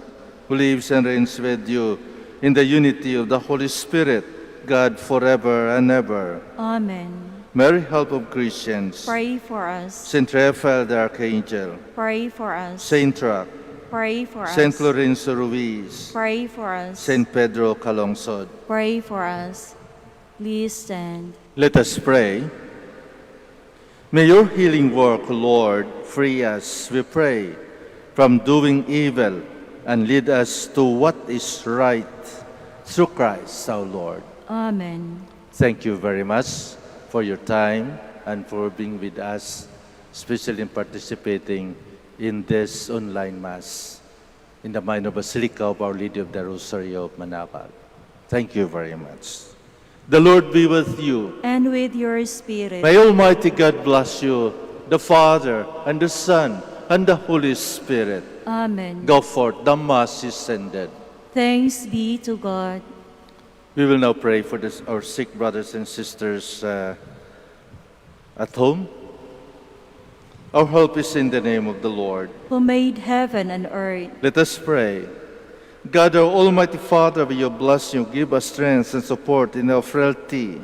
Speaker 6: who lives and reigns with you in the unity of the Holy Spirit, God, forever and ever.
Speaker 5: Amen.
Speaker 6: Mary, help of Christians.
Speaker 5: Pray for us.
Speaker 6: Saint Raphael the Archangel.
Speaker 5: Pray for us.
Speaker 6: Saint Roch.
Speaker 5: Pray for us.
Speaker 6: Saint Lorenzo Ruiz.
Speaker 5: Pray for us.
Speaker 6: Saint Pedro Calungsod.
Speaker 5: Pray for us. Please stand.
Speaker 6: Let us pray. May your healing work, Lord, free us, we pray, from doing evil and lead us to what is right through Christ our Lord.
Speaker 5: Amen.
Speaker 6: Thank you very much for your time and for being with us, especially in participating in this online Mass in the Minor Basilica of Our Lady of the Rosary of Manaoag. Thank you very much. The Lord be with you.
Speaker 5: And with your spirit.
Speaker 6: May Almighty God bless you, the Father, and the Son, and the Holy Spirit.
Speaker 5: Amen.
Speaker 6: Go forth, the Mass is ended.
Speaker 5: Thanks be to God.
Speaker 6: We will now pray for our sick brothers and sisters at home. Our help is in the name of the Lord.
Speaker 5: Who made heaven and earth.
Speaker 6: Let us pray. God, our Almighty Father, by your blessing, give us strength and support in our frailty.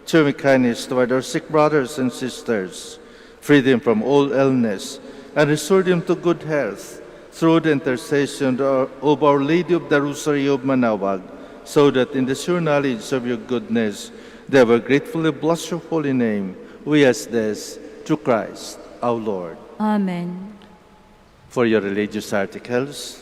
Speaker 6: Show me kindness toward our sick brothers and sisters. Free them from all illness and restore them to good health through the intercession of Our Lady of the Rosary of Manaoag, so that in the sure knowledge of your goodness, they will gratefully bless your holy name. We ask this through Christ our Lord.
Speaker 5: Amen.
Speaker 6: For your religious articles,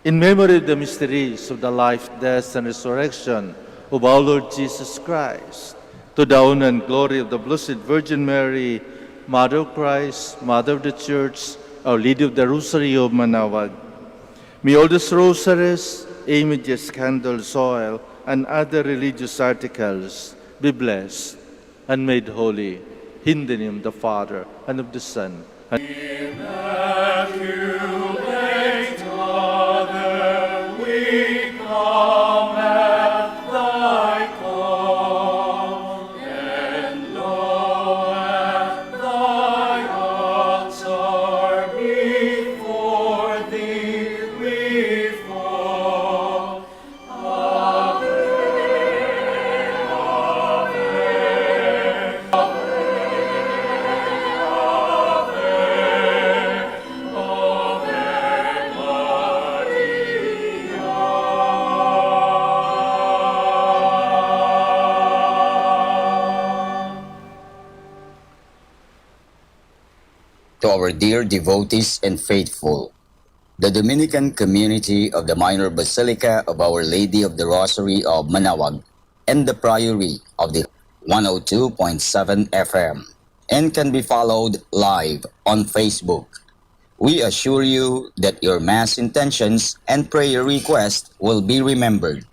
Speaker 6: in memory of the mysteries of the life, death, and resurrection of our Lord Jesus Christ, to the honor and glory of the Blessed Virgin Mary, Mother of Christ, Mother of the Church, Our Lady of the Rosary of Manaoag, may all these rosaries, images, candles, oil, and other religious articles be blessed and made holy in the name of the Father, and of the Son, and
Speaker 7: To our dear devotees and faithful, the Dominican community of the Minor Basilica of Our Lady of the Rosary of Manaoag and the Priory of the 102.7 FM and can be followed live on Facebook. We assure you that your Mass intentions and prayer requests will be remembered.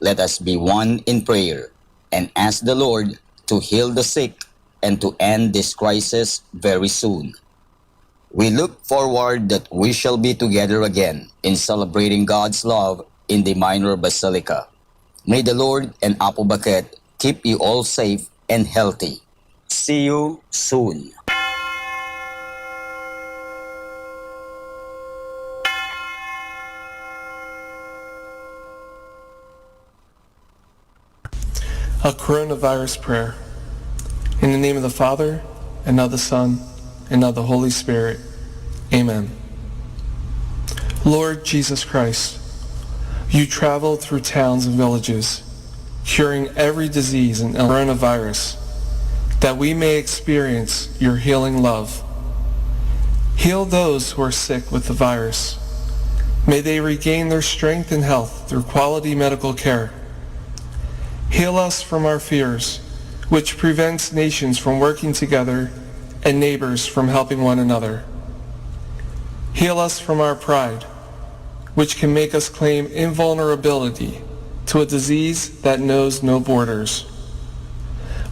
Speaker 7: Let us be one in prayer and ask the Lord to heal the sick and to end this crisis very soon. We look forward that we shall be together again in celebrating God's love in the Minor Basilica. May the Lord and Apo Baket keep you all safe and healthy. See you soon.
Speaker 8: A coronavirus prayer. In the name of the Father, and of the Son, and of the Holy Spirit. Amen. Lord Jesus Christ, you traveled through towns and villages, curing every disease and coronavirus, that we may experience your healing love. Heal those who are sick with the virus. May they regain their strength and health through quality medical care. Heal us from our fears, which prevents nations from working together and neighbors from helping one another. Heal us from our pride, which can make us claim invulnerability to a disease that knows no borders.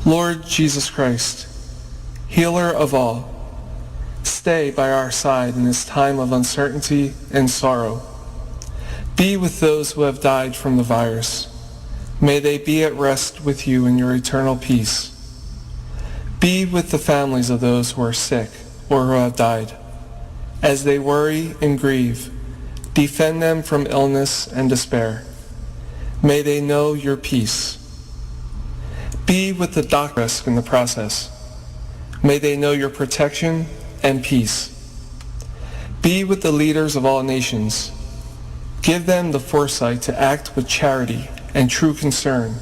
Speaker 8: Lord Jesus Christ, healer of all, stay by our side in this time of uncertainty and sorrow. Be with those who have died from the virus. May they be at rest with you in your eternal peace. Be with the families of those who are sick or who have died. As they worry and grieve, defend them from illness and despair. May they know your peace. Be with the doctors in the process. May they know your protection and peace. Be with the leaders of all nations. Give them the foresight to act with charity and true concern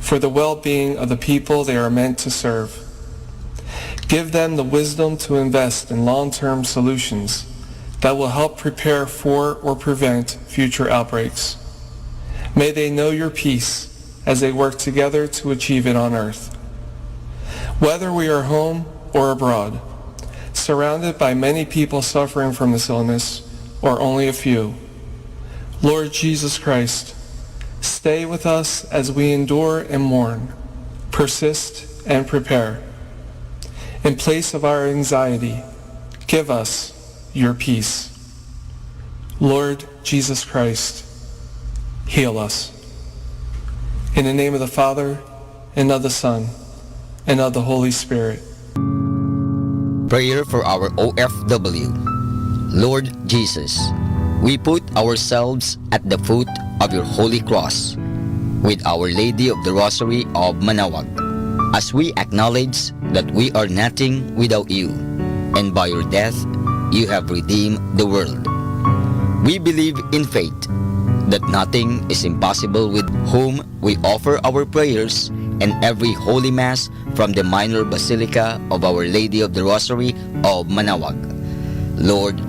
Speaker 8: for the well-being of the people they are meant to serve. Give them the wisdom to invest in long-term solutions that will help prepare for or prevent future outbreaks. May they know your peace as they work together to achieve it on earth. Whether we are home or abroad, surrounded by many people suffering from this illness or only a few, Lord Jesus Christ, stay with us as we endure and mourn, persist and prepare. In place of our anxiety, give us your peace. Lord Jesus Christ, heal us. In the name of the Father, and of the Son, and of the Holy Spirit.
Speaker 7: Prayer for our OFW. Lord Jesus, we put ourselves at the foot of your holy cross with Our Lady of the Rosary of Manaoag, as we acknowledge that we are nothing without you, and by your death you have redeemed the world. We believe in faith that nothing is impossible, with whom we offer our prayers and every Holy Mass from the Minor Basilica of Our Lady of the Rosary of Manaoag. Lord,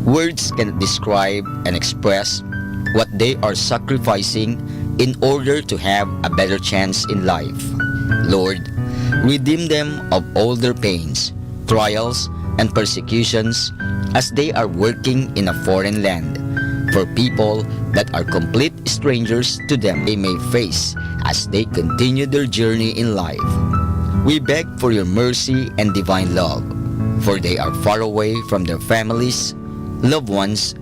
Speaker 7: words cannot describe and express what they are sacrificing in order to have a better chance in life. Lord, redeem them of all their pains, trials, and persecutions as they are working in a foreign land. For people that are complete strangers to them, they may face as they continue their journey in life. We beg for your mercy and divine love, for they are far away from their families, loved ones,